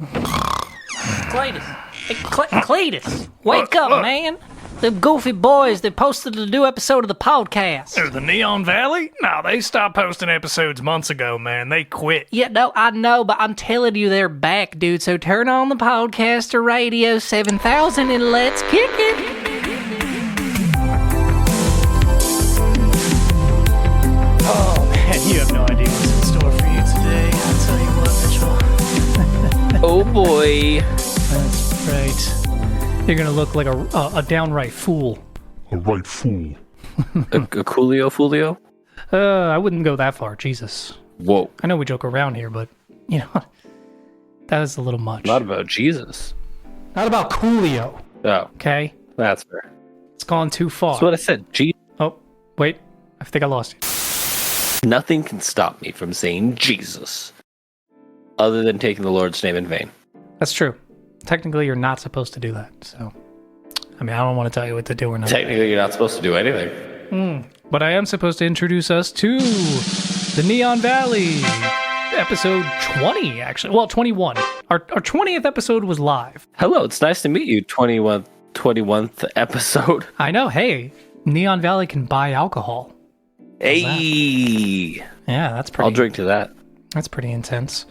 Cletus. Hey, Cletus. Wake up, man. The goofy boys, they posted a new episode of the podcast. The Neon Valley? No, they stopped posting episodes months ago, man. They quit. Yeah, no, I know, but I'm telling you they're back, dude. So turn on the podcaster radio 7000 and let's kick it. Oh, man, you have no idea what's in store for you today. I'll tell you what, Mitchell. Oh, boy. That's right. You're going to look like a downright fool. A right fool. A coolio folio? I wouldn't go that far, Jesus. Whoa. I know we joke around here, but, you know, that was a little much. Not about Jesus. Not about Coolio, Oh, okay? that's fair. It's gone too far. That's what I said. Oh, wait. I think I lost you. Nothing can stop me from saying Jesus, other than taking the Lord's name in vain. That's true. Technically, you're not supposed to do that, so... I mean, I don't want to tell you what to do or not. Technically, you're not supposed to do anything. But I am supposed to introduce us to the Neon Valley, episode 20, actually. Well, 21. Our 20th episode was live. Hello, it's nice to meet you, 21th episode. I know, hey, Neon Valley can buy alcohol. Hey! Yeah, that's pretty... I'll drink to that. That's pretty intense.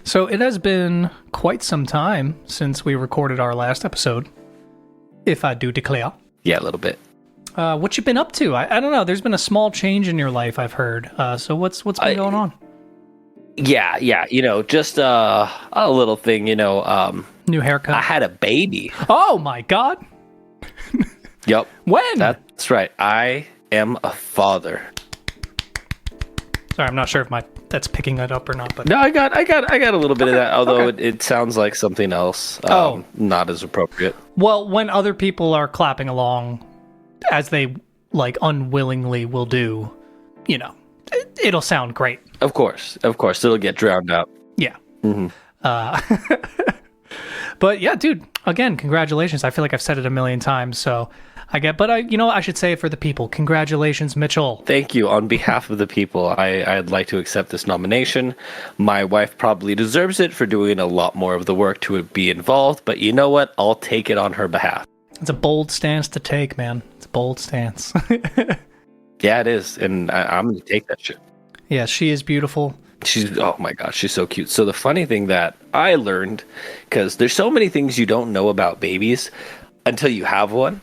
So it has been quite some time since we recorded our last episode, if I do declare. Yeah, a little bit. What you been up to? I don't know. There's been a small change in your life, I've heard. So what's been going on? Yeah, you know, just a little thing, you know. New haircut? I had a baby. Oh my God! Yep. When? That's right. I am a father. Sorry, I'm not sure if that's picking that up or not. But No, I got a little bit of that, although okay. it sounds like something else. Not as appropriate. Well, when other people are clapping along, as they like unwillingly will do, you know, it'll sound great. Of course, it'll get drowned out. Yeah. Mm-hmm. But yeah, dude. Again, congratulations. I feel like I've said it a million times, so I should say it for the people. Congratulations, Mitchell. Thank you. On behalf of the people, I'd like to accept this nomination. My wife probably deserves it for doing a lot more of the work to be involved, but you know what? I'll take it on her behalf. It's a bold stance to take, man. It's a bold stance. Yeah, it is, and I'm going to take that shit. Yeah, she is beautiful. Oh my gosh, she's so cute. So the funny thing that I learned, because there's so many things you don't know about babies until you have one.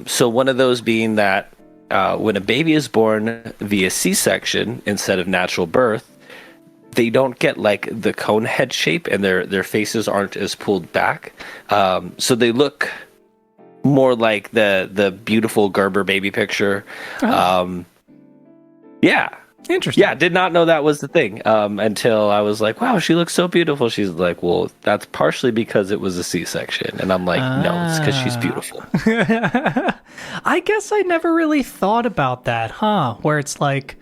So one of those being that when a baby is born via C-section instead of natural birth, they don't get like the cone head shape, and their faces aren't as pulled back. So they look more like the beautiful Gerber baby picture. Oh. Yeah. Interesting. Yeah, did not know that was the thing until I was like, wow, she looks so beautiful. She's like, well, that's partially because it was a C-section. And I'm like, no, it's because she's beautiful. I guess I never really thought about that, huh? Where it's like,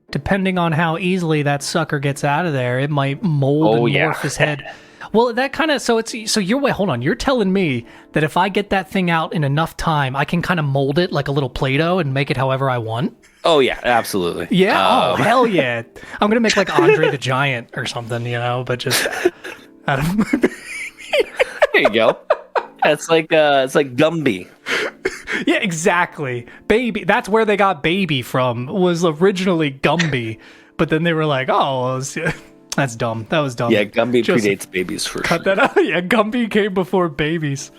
depending on how easily that sucker gets out of there, it might mold and morph his head. Well, that kind of, so hold on, you're telling me that if I get that thing out in enough time, I can kind of mold it like a little Play-Doh and make it however I want? Oh, yeah, absolutely. Yeah? Hell yeah. I'm going to make like Andre the Giant or something, you know, but just out of There you go. It's like Gumby. Yeah, exactly. Baby. That's where they got baby from, was originally Gumby. But then they were like, that's dumb. That was dumb. Yeah, Gumby predates babies for Cut sure. that out. Yeah, Gumby came before babies.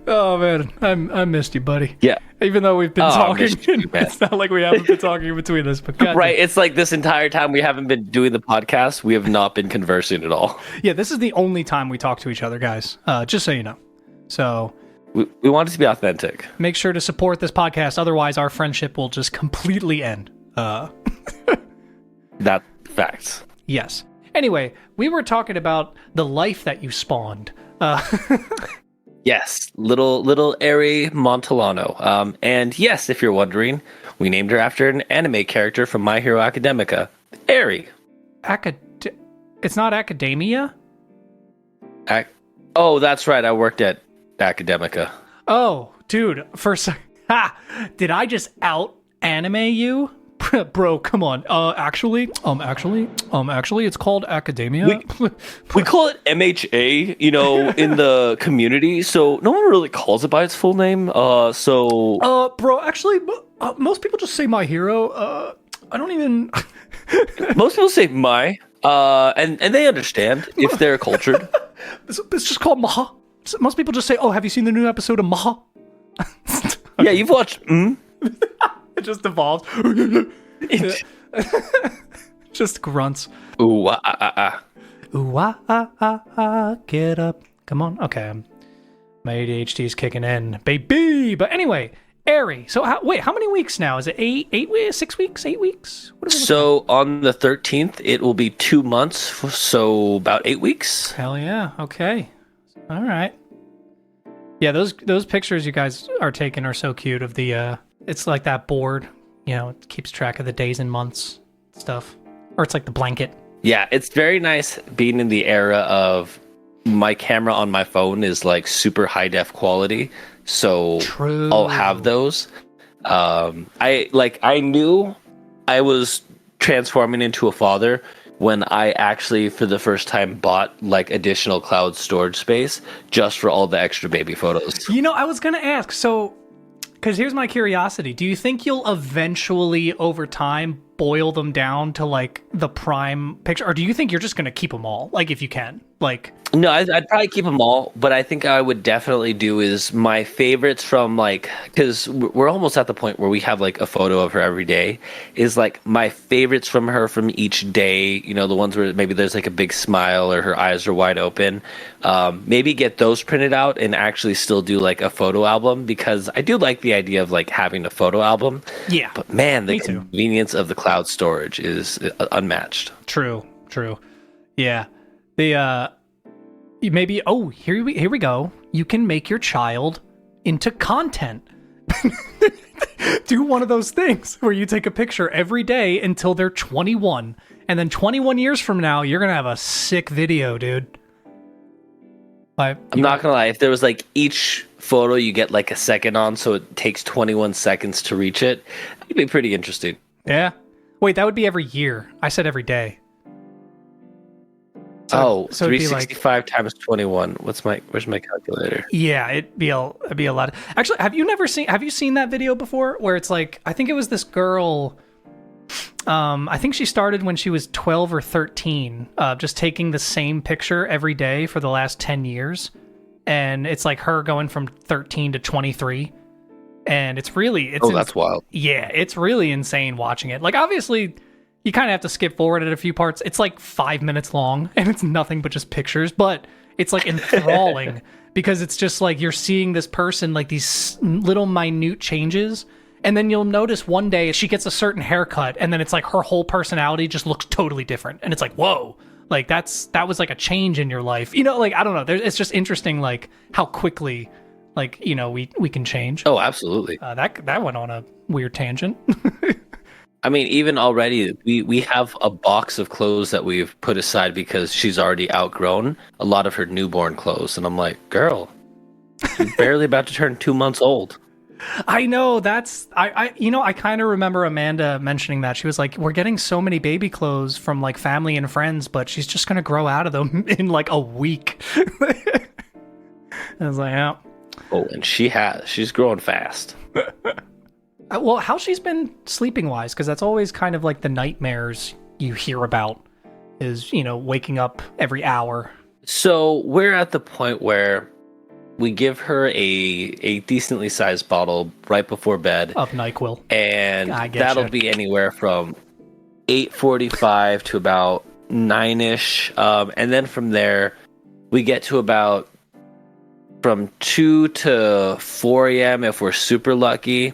Oh, man. I missed you, buddy. Yeah. Even though we've been talking, you, it's not like we haven't been talking in between us. But right, it's like this entire time we haven't been doing the podcast, we have not been conversing at all. Yeah, this is the only time we talk to each other, guys. Just so you know. So we want it to be authentic. make sure to support this podcast. Otherwise, our friendship will just completely end. That's facts. Yes. Anyway, we were talking about the life that you spawned. Yes, little Eri Montellano. And yes, if you're wondering, we named her after an anime character from My Hero Academia, Eri. It's not Academia? Oh, that's right. I worked at Academica. Oh, dude, did I just out anime you? Bro, come on. Actually, it's called academia. We call it MHA, in the community, so no one really calls it by its full name. Bro, actually, most people just say My Hero. I don't even. Most people say my, and they understand if they're cultured. It's just called Maha. Most people just say, "Oh, have you seen the new episode of Maha?" Yeah, you've watched. It just evolved. Just grunts. Ooh, ah, ah, ah. Ooh, ah, ah, ah, ah, get up. Come on. Okay, my ADHD is kicking in, baby. But anyway, Airy. So, how many weeks now? Is it 6 weeks? 8 weeks? So, on the 13th, it will be 2 months, so about 8 weeks. Hell yeah. Okay. All right. Yeah, those pictures you guys are taking are so cute of the, it's like that board, it keeps track of the days and months stuff. Or it's like the blanket. Yeah, it's very nice being in the era of my camera on my phone is like super high def quality. So True. I'll have those. I knew I was transforming into a father when I actually, for the first time, bought like additional cloud storage space just for all the extra baby photos. I was going to ask, so, because here's my curiosity. Do you think you'll eventually, over time, boil them down to like the prime picture? Or do you think you're just going to keep them all, like if you can? No, I'd probably keep them all, but I think I would definitely do is my favorites from because we're almost at the point where we have like a photo of her every day, is like my favorites from her from each day, the ones where maybe there's like a big smile or her eyes are wide open. Maybe get those printed out and actually still do like a photo album, because I do like the idea of like having a photo album. Yeah. But man, the convenience of the cloud storage is unmatched. True. Yeah. Maybe, here we go. You can make your child into content. Do one of those things where you take a picture every day until they're 21. And then 21 years from now, you're going to have a sick video, dude. I'm not going to lie. If there was like each photo you get like a second on, so it takes 21 seconds to reach it, it'd be pretty interesting. Yeah. Wait, that would be every year. I said every day. So 365 times 21. Where's my calculator? Yeah, it'd be a lot. Actually, have you seen that video before where it's like, I think it was this girl, I think she started when she was 12 or 13, just taking the same picture every day for the last 10 years. And it's like her going from 13 to 23. And it's that's wild. Yeah, it's really insane watching it. Like, obviously, you kind of have to skip forward at a few parts. It's like 5 minutes long, and it's nothing but just pictures, but it's like enthralling because it's just like you're seeing this person, like these little minute changes, and then you'll notice one day she gets a certain haircut, and then it's like her whole personality just looks totally different, and it's like, whoa, like that was like a change in your life. I don't know. It's just interesting, like how quickly, like, we can change. Oh, absolutely. That went on a weird tangent. I mean, even already, we have a box of clothes that we've put aside because she's already outgrown a lot of her newborn clothes. And I'm like, girl, you're barely about to turn 2 months old. I know, I kind of remember Amanda mentioning that. She was like, we're getting so many baby clothes from like family and friends, but she's just going to grow out of them in like a week. I was like, yeah. Oh, and she's growing fast. Well, how she's been sleeping wise, because that's always kind of like the nightmares you hear about is, waking up every hour. So we're at the point where we give her a decently sized bottle right before bed of NyQuil. And that'll be anywhere from 8:45 to about 9-ish. And then from there, we get to about from 2 to 4 a.m. if we're super lucky.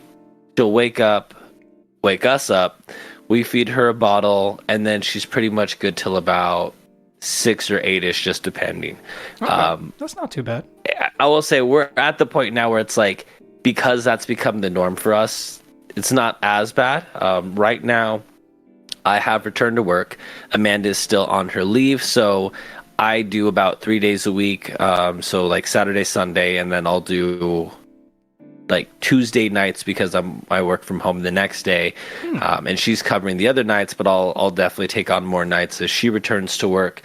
She'll wake us up, we feed her a bottle, and then she's pretty much good till about 6 or 8-ish, just depending. Okay. That's not too bad. I will say we're at the point now where it's like, because that's become the norm for us, it's not as bad. Right now, I have returned to work. Amanda's still on her leave, so I do about 3 days a week. So like Saturday, Sunday, and then I'll do like Tuesday nights because I work from home the next day, and she's covering the other nights. But I'll definitely take on more nights as she returns to work.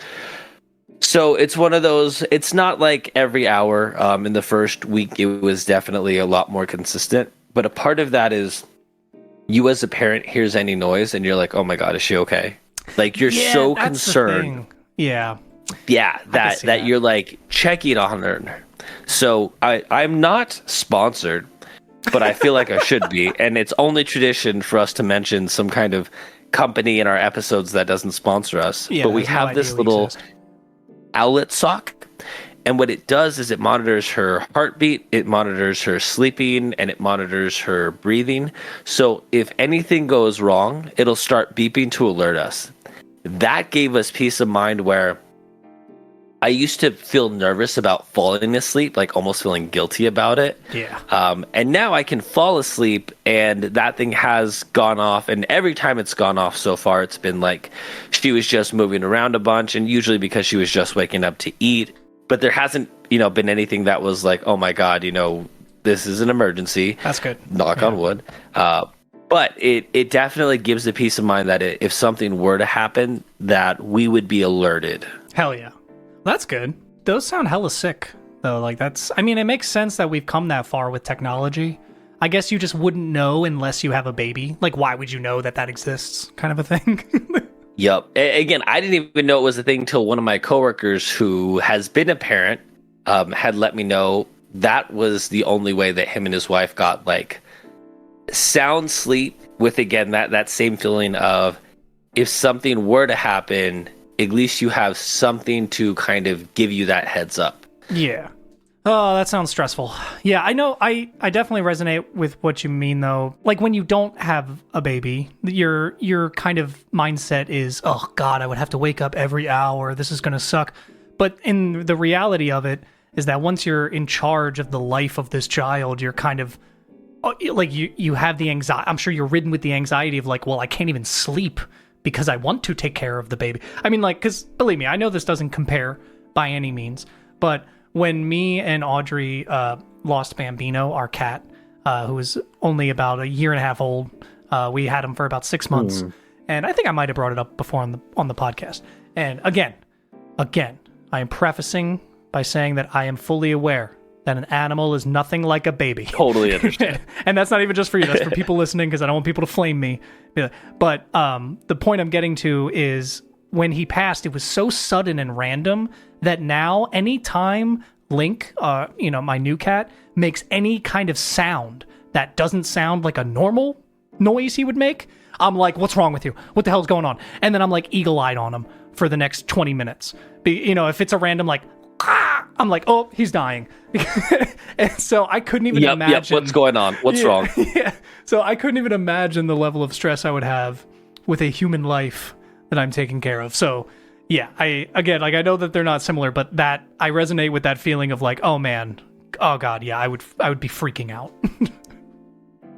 So it's one of those. It's not like every hour. In the first week, it was definitely a lot more consistent. But a part of that is you as a parent hears any noise and you're like, oh my God, is she okay? Like you're so concerned. Yeah. Yeah, that you're like checking on her. So I'm not sponsored, but I feel like I should be. And it's only tradition for us to mention some kind of company in our episodes that doesn't sponsor us. Yeah, but we have this little Owlet sock. And what it does is it monitors her heartbeat, it monitors her sleeping, and it monitors her breathing. So if anything goes wrong, it'll start beeping to alert us. That gave us peace of mind where I used to feel nervous about falling asleep, like almost feeling guilty about it. Yeah. And now I can fall asleep and that thing has gone off. And every time it's gone off so far, it's been like she was just moving around a bunch, and usually because she was just waking up to eat. But there hasn't, been anything that was like, oh my God, this is an emergency. That's good. Knock on wood. But it definitely gives the peace of mind that if something were to happen, that we would be alerted. Hell yeah. That's good. Those sound hella sick, though. Like, it makes sense that we've come that far with technology. I guess you just wouldn't know unless you have a baby. Like, why would you know that exists? Kind of a thing. Yep. Again, I didn't even know it was a thing till one of my coworkers who has been a parent had let me know that was the only way that him and his wife got, like, sound sleep with, again, that same feeling of if something were to happen, at least you have something to kind of give you that heads up. Yeah. Oh, that sounds stressful. Yeah, I know. I definitely resonate with what you mean, though. Like, when you don't have a baby, your kind of mindset is, oh, God, I would have to wake up every hour. This is going to suck. But in the reality of it is that once you're in charge of the life of this child, you're kind of, like, you have the anxiety. I'm sure you're ridden with the anxiety of, like, well, I can't even sleep because I want to take care of the baby. I mean, like, because believe me, I know this doesn't compare by any means, but when me and Audrey lost Bambino, our cat, who was only about a year and a half old, we had him for about 6 months, and I think I might have brought it up before on the podcast. And again, I am prefacing by saying that I am fully aware that an animal is nothing like a baby. Totally understand. And that's not even just for you. That's for people listening, because I don't want people to flame me. But the point I'm getting to is when he passed, it was so sudden and random that now anytime Link, my new cat, makes any kind of sound that doesn't sound like a normal noise he would make, I'm like, what's wrong with you? What the hell's going on? And then I'm like eagle-eyed on him for the next 20 minutes. If it's a random like, I'm like, oh, he's dying. And so I couldn't even imagine. Yep, what's going on? What's wrong? Yeah. So I couldn't even imagine the level of stress I would have with a human life that I'm taking care of. So yeah, I know that they're not similar, but that I resonate with that feeling of like, oh man, oh God, yeah, I would be freaking out.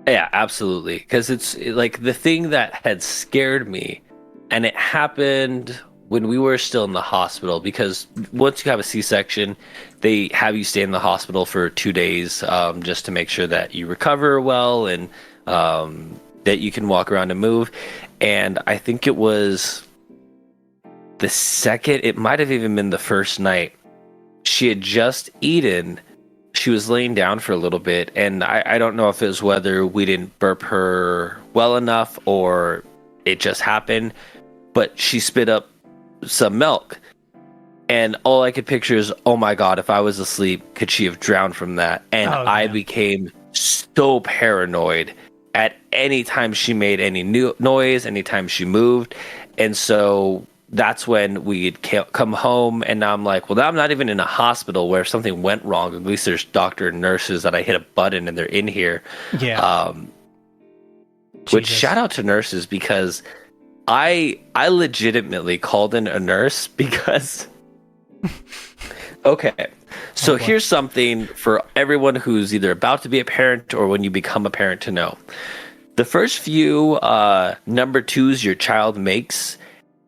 Yeah, absolutely. Because it's like the thing that had scared me, and it happened when we were still in the hospital, because once you have a C-section, they have you stay in the hospital for 2 days just to make sure that you recover well and that you can walk around and move. And I think it was the second, it might have even been the first night, she had just eaten. She was laying down for a little bit, and I don't know if it was whether we didn't burp her well enough or it just happened, but she spit up some milk, and all I could picture is, oh my God, if I was asleep, could she have drowned from that? And I became so paranoid at any time she made any noise, anytime she moved. And so that's when we'd come home, and now I'm like, well, now I'm not even in a hospital where if something went wrong, at least there's doctor and nurses that I hit a button and they're in here. Yeah. Which shout out to nurses, because I legitimately called in a nurse because okay, so here's something for everyone who's either about to be a parent or when you become a parent to know. The first few number twos your child makes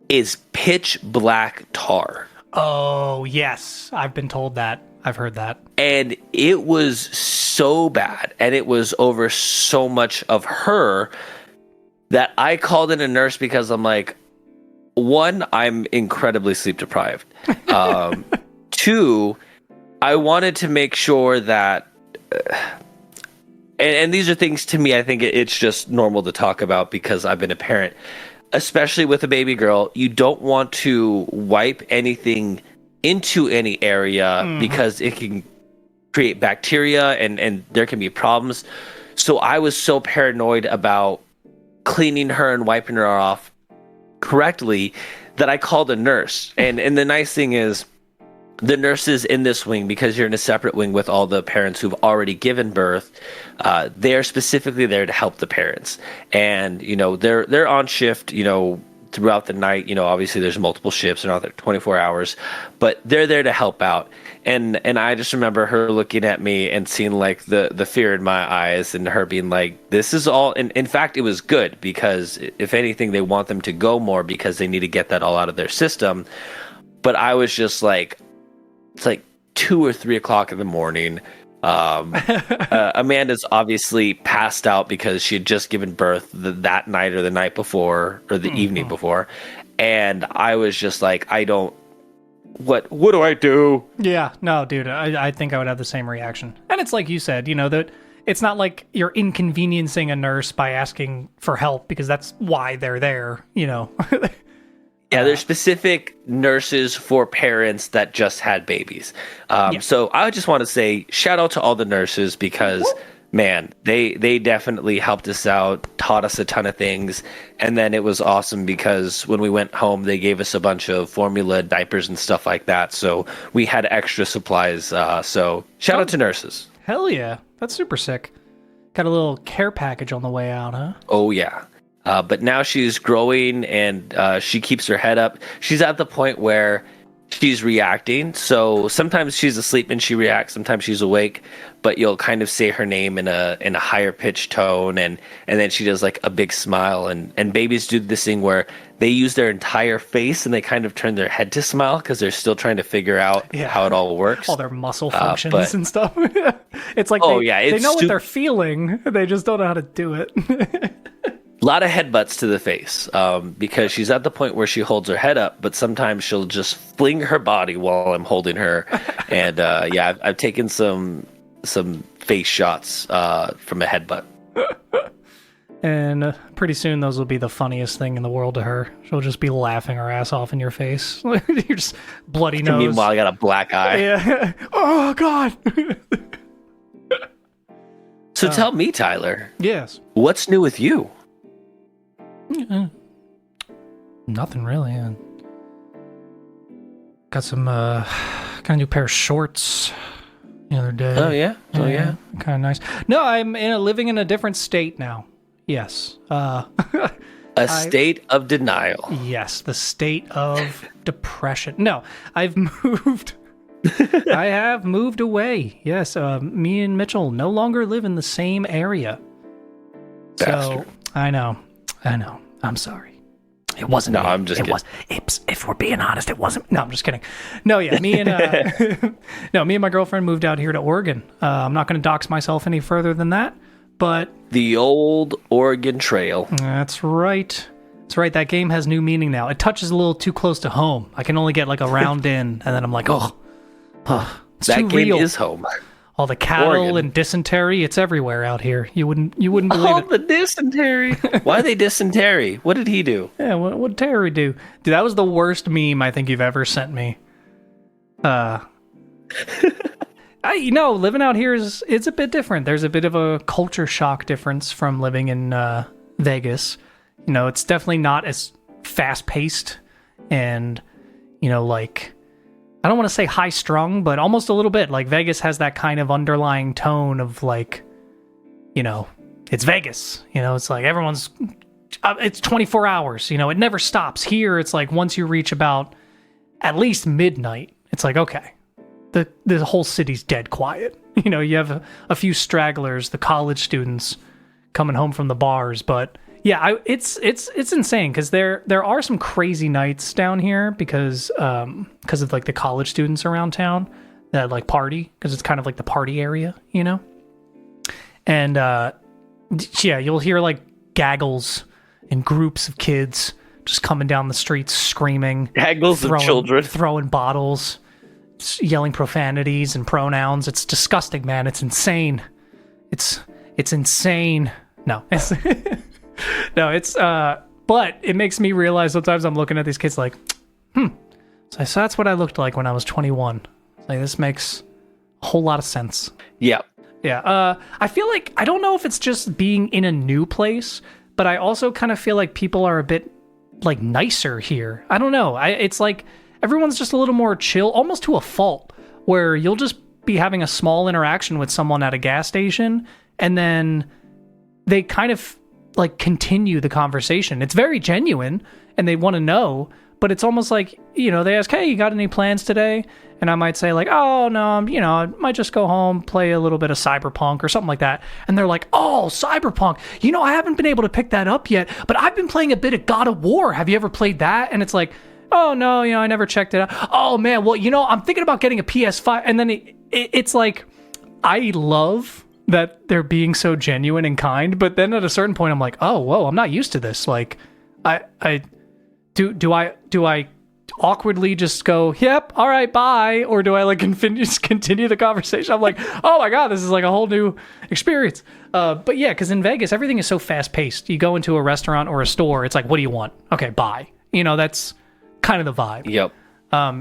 is pitch black tar. Oh yes, I've been told that. I've heard that. And it was so bad, and it was over so much of her that I called in a nurse because I'm like, one, I'm incredibly sleep deprived. Two, I wanted to make sure that, and these are things to me, I think it's just normal to talk about because I've been a parent, especially with a baby girl. You don't want to wipe anything into any area because it can create bacteria and there can be problems. So I was so paranoid about cleaning her and wiping her off correctly that I called a nurse. And the nice thing is, the nurses in this wing, because you're in a separate wing with all the parents who've already given birth, they're specifically there to help the parents. And, you know, they're on shift, you know, throughout the night. You know, obviously there's multiple shifts, they're not there 24 hours, but they're there to help out. And I just remember her looking at me and seeing like the fear in my eyes and her being like, this is all. And in fact, it was good because if anything, they want them to go more because they need to get that all out of their system. But I was just like, it's like 2 or 3 o'clock in the morning. Amanda's obviously passed out because she had just given birth that night or the night before or the evening before. And I was just like, what do I do? Yeah, no, dude, I think I would have the same reaction. And it's like you said, you know, that it's not like you're inconveniencing a nurse by asking for help because that's why they're there, you know. Yeah, there's specific nurses for parents that just had babies. So I just want to say shout out to all the nurses because, man, they definitely helped us out, taught us a ton of things. And then it was awesome because when we went home, they gave us a bunch of formula, diapers, and stuff like that. So we had extra supplies. So shout out to nurses. Hell yeah. That's super sick. Got a little care package on the way out, huh? Oh, yeah. But now she's growing and she keeps her head up. She's at the point where she's reacting. So sometimes she's asleep and she reacts. Sometimes she's awake, but you'll kind of say her name in a higher pitched tone. And then she does like a big smile. And babies do this thing where they use their entire face and they kind of turn their head to smile because they're still trying to figure out how it all works. All their muscle functions and stuff. It's like they know what they're feeling. They just don't know how to do it. A lot of headbutts to the face because she's at the point where she holds her head up, but sometimes she'll just fling her body while I'm holding her. And I've taken some face shots from a headbutt. And pretty soon those will be the funniest thing in the world to her. She'll just be laughing her ass off in your face. You're just bloody nose. Meanwhile, I got a black eye. Yeah. Oh, God. So tell me, Tyler. Yes. What's new with you? Nothing really. Got some got a new pair of shorts the other day. Oh yeah, kind of nice. No, I'm living in a different state now. Yes. State of denial. Yes, the state of depression. No, I've moved. I have moved away. Yes, me and Mitchell no longer live in the same area. Bastard. So I know. I'm sorry. It wasn't. No, me. I'm just kidding. If we're being honest, it wasn't. No, I'm just kidding. No, yeah, me and me and my girlfriend moved out here to Oregon. I'm not going to dox myself any further than that. But the old Oregon Trail. That's right. That's right. That game has new meaning now. It touches a little too close to home. I can only get like a round in, and then I'm like, it's that too game real. is home. All the cattle Oregon. and dysentery, it's everywhere out here. You wouldn't believe all it. The dysentery. Why they dysentery? What did he do? Yeah, what did Terry do? Dude, that was the worst meme I think you've ever sent me. Living out here it's a bit different. There's a bit of a culture shock difference from living in Vegas. You know, it's definitely not as fast-paced and, like, I don't want to say high-strung, but almost a little bit. Like, Vegas has that kind of underlying tone of, like, it's Vegas. It's like everyone's... it's 24 hours. It never stops. Here, it's like once you reach about at least midnight, it's like, okay, the whole city's dead quiet. You have a few stragglers, the college students coming home from the bars, but... Yeah, it's insane because there are some crazy nights down here because of like the college students around town that like party, because it's kind of like the party area, you know? And yeah, you'll hear like gaggles and groups of kids just coming down the streets screaming. Gaggles of children. Throwing bottles, yelling profanities and pronouns. It's disgusting, man. It's insane. It's insane. No. No, it's but it makes me realize sometimes I'm looking at these kids like, so that's what I looked like when I was 21. Like, this makes a whole lot of sense. Yeah. Yeah. I feel like, I don't know if it's just being in a new place, but I also kind of feel like people are a bit like nicer here. I don't know. It's like everyone's just a little more chill, almost to a fault, where you'll just be having a small interaction with someone at a gas station, and then they kind of like continue the conversation. It's very genuine and they want to know, but it's almost like, you know, they ask, hey, you got any plans today? And I might say like, oh no, I might just go home, play a little bit of Cyberpunk or something like that. And they're like, oh, Cyberpunk, I haven't been able to pick that up yet, but I've been playing a bit of God of War. Have you ever played that? And it's like, oh no, I never checked it out. Oh man, well, I'm thinking about getting a PS5. And then it's like, I love that they're being so genuine and kind, but then at a certain point I'm like, oh, whoa, I'm not used to this. Like, do I awkwardly just go, yep, all right, bye, or do I like continue the conversation? I'm like, oh my god, this is like a whole new experience. But yeah, because in Vegas everything is so fast paced. You go into a restaurant or a store, it's like, what do you want? Okay, bye. That's kind of the vibe. Yep.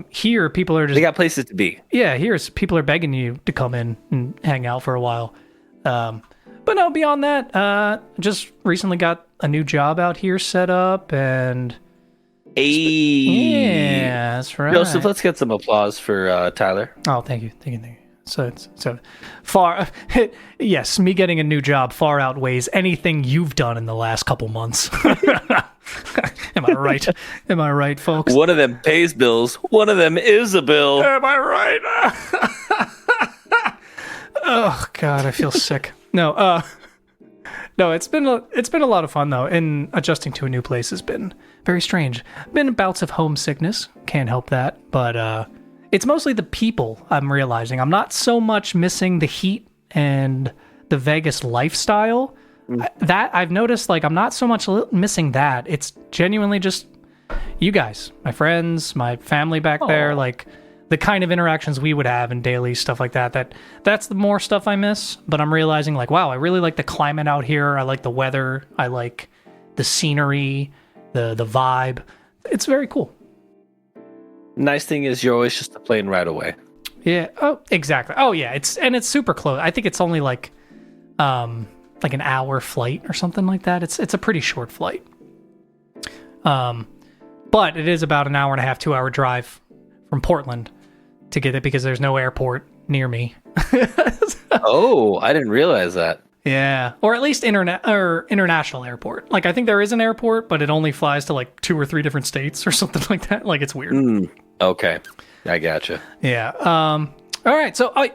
Here people are just, they got places to be. Yeah, people are begging you to come in and hang out for a while. But no, beyond that, just recently got a new job out here set up, and yeah, that's right. Joseph, let's get some applause for Tyler. Oh, thank you. So far, yes, me getting a new job far outweighs anything you've done in the last couple months. Am I right? Am I right, folks? One of them pays bills. One of them is a bill. Am I right? Oh God, I feel sick. No, it's been a lot of fun though, and adjusting to a new place has been very strange. Been bouts of homesickness, can't help that, but it's mostly the people. I'm realizing I'm not so much missing the heat and the Vegas lifestyle. That I've noticed, like, I'm not so much missing that. It's genuinely just you guys, my friends, my family back there, like the kind of interactions we would have in daily stuff like that. That's the more stuff I miss. But I'm realizing, like, wow, I really like the climate out here. I like the weather. I like the scenery, the vibe. It's very cool. Nice thing is you're always just a plane right away. Yeah. Oh, exactly. Oh, yeah. It's super close. I think it's only like an hour flight or something like that. It's a pretty short flight. But it is about an hour and a half, 2 hour drive from Portland to get it, because there's no airport near me. Oh, I didn't realize that. Yeah, or at least international airport. Like, I think there is an airport, but it only flies to like 2 or 3 different states or something like that. Like, it's weird. Okay, I gotcha. Yeah. All right. So, I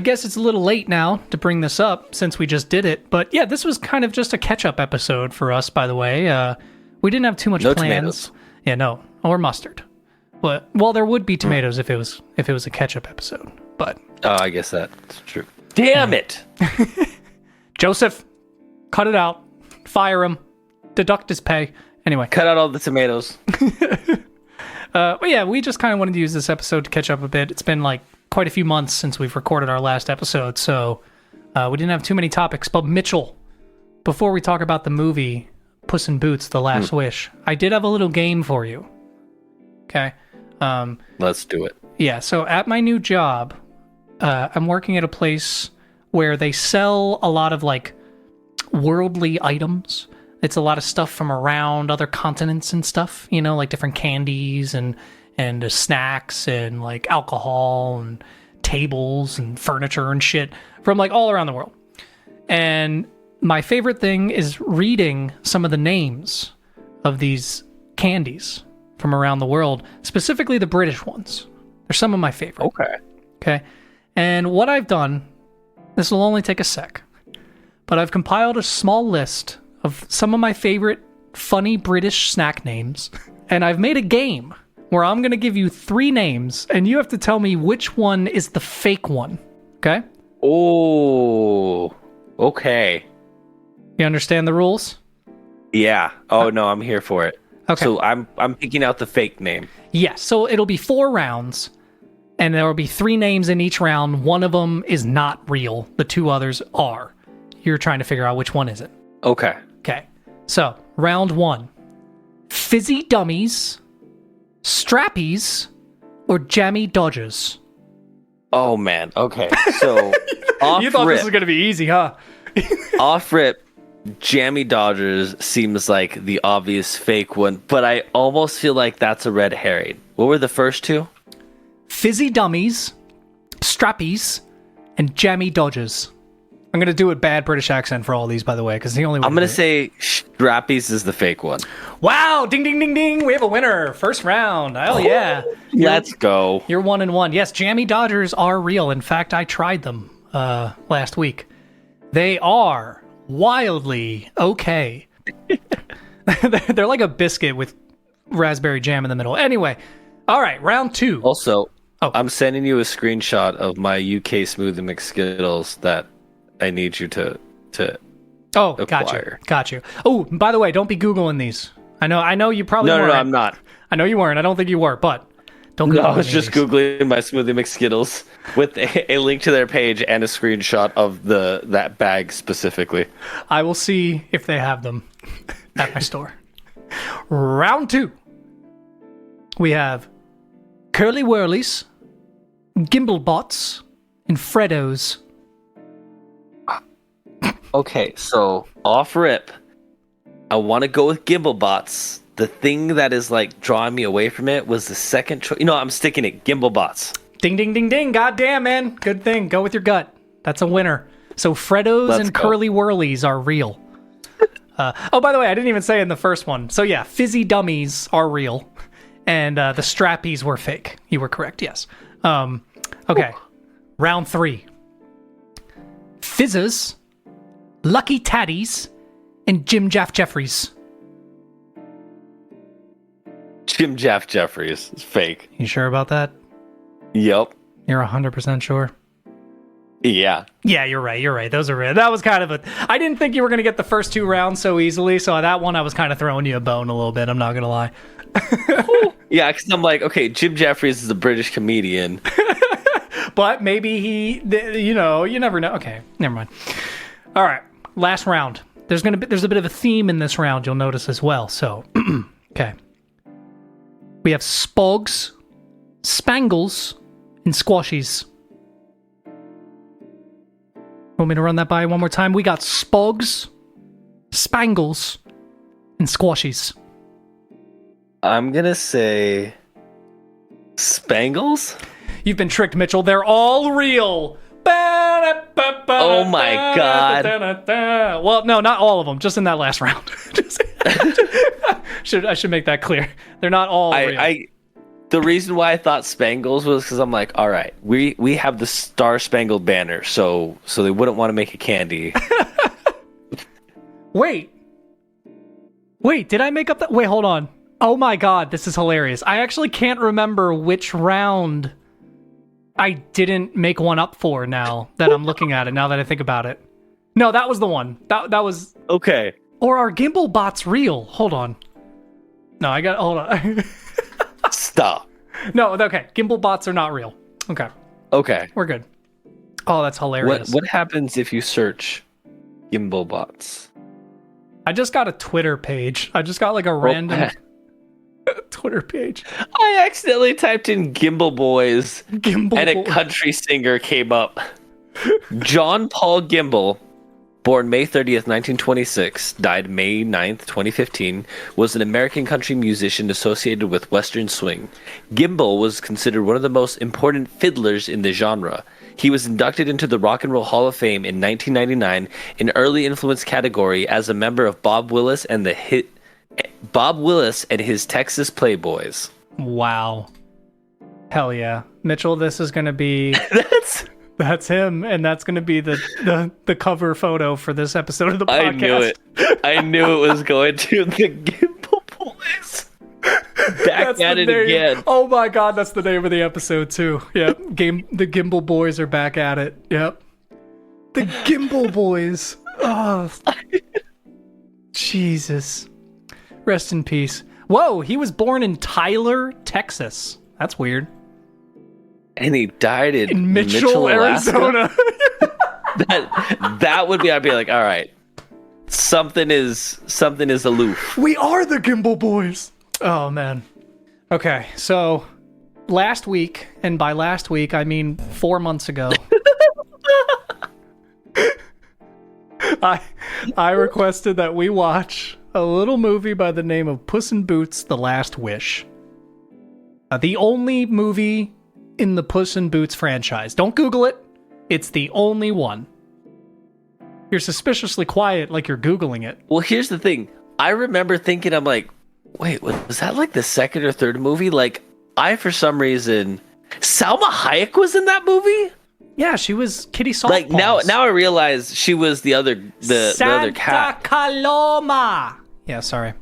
guess it's a little late now to bring this up since we just did it. But yeah, this was kind of just a catch-up episode for us. By the way, we didn't have too much plans. Tomatoes. Yeah, no, or mustard. But there would be tomatoes if it was a ketchup episode. But I guess that's true. Damn it! Joseph, cut it out. Fire him. Deduct his pay. Anyway. Cut out all the tomatoes. But yeah, we just kind of wanted to use this episode to catch up a bit. It's been like quite a few months since we've recorded our last episode, so we didn't have too many topics. But Mitchell, before we talk about the movie Puss in Boots: The Last Wish, I did have a little game for you. Okay. Let's do it. Yeah, so at my new job, I'm working at a place where they sell a lot of like worldly items. It's a lot of stuff from around other continents and stuff, like different candies and snacks and like alcohol and tables and furniture and shit from like all around the world. And my favorite thing is reading some of the names of these candies from around the world, specifically the British ones. They're some of my favorite. Okay. And what I've done, this will only take a sec, but I've compiled a small list of some of my favorite funny British snack names, and I've made a game where I'm going to give you 3 names, and you have to tell me which one is the fake one. Okay? Oh, okay. You understand the rules? Yeah. Oh no, I'm here for it. Okay. So I'm picking out the fake name. Yes. So it'll be 4 rounds, and there will be 3 names in each round. One of them is not real. The 2 others are. You're trying to figure out which one is it. Okay. Okay. So round 1: Fizzy Dummies, Strappies, or Jammy Dodgers. Oh man. Okay. So off You thought rip, this was gonna be easy, huh? off rip, Jammy Dodgers seems like the obvious fake one, but I almost feel like that's a red herring. What were the first 2? Fizzy Dummies, Strappies, and Jammy Dodgers. I'm going to do a bad British accent for all these, by the way, because the only way I'm going to say Strappies is the fake one. Wow! Ding, ding, ding, ding! We have a winner! First round. Hell yeah. Let's go. You're 1-1. Yes, Jammy Dodgers are real. In fact, I tried them last week. They are wildly okay. They're like a biscuit with raspberry jam in the middle. Anyway, all right, round 2. Also, Oh. I'm sending you a screenshot of my UK Smoothie McSkittles that I need you to Oh, acquire. got you. Oh, by the way, don't be Googling these. I know you probably No, weren't. I'm not. I know you weren't. I don't think you were, but don't Google No, I was any just of these. Googling my Smoothie McSkittles with a link to their page and a screenshot of that bag specifically. I will see if they have them at my store. Round 2. We have Curly Whirlies, Gimble Bots, and Freddos. Okay, so off rip, I want to go with Gimblebots. The thing that is like drawing me away from it was the second choice. I'm sticking it. Gimblebots. Ding, ding, ding, ding. God damn, man. Good thing. Go with your gut. That's a winner. So Freddos Let's and go. Curly Whirlies are real. Oh, by the way, I didn't even say in the first one. So yeah, Fizzy Dummies are real. And the Strappies were fake. You were correct, yes. Okay. Round 3. Fizzers, Lucky Taddies, and Jim Jaff Jeffries. Jim Jaff Jeffries is fake. You sure about that? Yep. You're 100% sure? Yeah. Yeah, you're right. Those are real. That was kind of a... I didn't think you were going to get the first 2 rounds so easily, so that one I was kind of throwing you a bone a little bit, I'm not going to lie. Yeah, because I'm like, okay, Jim Jeffries is a British comedian. But maybe he... You never know. Okay, never mind. All right, last round. There's a bit of a theme in this round you'll notice as well, so... Okay. We have Spogs, Spangles, and Squashies. Want me to run that by one more time? We got Spogs, Spangles, and Squashies. I'm going to say Spangles? You've been tricked, Mitchell. They're all real. Oh my God. Well, no, not all of them. Just in that last round. I should make that clear. They're not all real. The reason why I thought Spangles was because I'm like, all right, we have the Star Spangled Banner, so they wouldn't want to make a candy. Wait, did I make up that? Wait, hold on. Oh my God, this is hilarious. I actually can't remember which round I didn't make one up for now that I'm looking at it, now that I think about it. No, that was the one. That was... Okay. Or are Gimble bots real? Hold on. No, hold on. Stop. No, okay. Gimble bots are not real. Okay. Okay. We're good. Oh, that's hilarious. What happens if you search Gimble bots? I just got a Twitter page. I just got like a random Twitter page. I accidentally typed in Gimble Boys, Gimble and a Boy. country singer came up. John Paul Gimble, born May 30th, 1926, died May 9th, 2015, was an American country musician associated with Western swing. Gimble was considered one of the most important fiddlers in the genre. He was inducted into the Rock and Roll Hall of Fame in 1999 in early influence category as a member of Bob Willis and his Texas Playboys. Wow. Hell yeah. Mitchell, this is going to be... That's him, and that's going to be the cover photo for this episode of the podcast. I knew it. I knew it was going to the Gimble Boys. Back at it again. Oh my god, that's the name of the episode too. Yep. The Gimble boys are back at it. Yep. The Gimble boys. Oh. Jesus. Rest in peace. Whoa, he was born in Tyler, Texas. That's weird. And he died in Mitchell, Arizona. that would be, I'd be like, all right, something is aloof. We are the Gimble boys. Oh man. Okay, so last week, and by last week I mean 4 months ago, I requested that we watch a little movie by the name of Puss in Boots: The Last Wish. The only movie in the Puss in Boots franchise. Don't Google it. It's the only one. You're suspiciously quiet like you're Googling it. Well, here's the thing. I remember thinking, I'm like, wait, was that like the second or third movie? Like, for some reason, Salma Hayek was in that movie? Yeah, she was Kitty Softballs. Like, now I realize she was the other other cat. Santa Coloma. Yeah, sorry.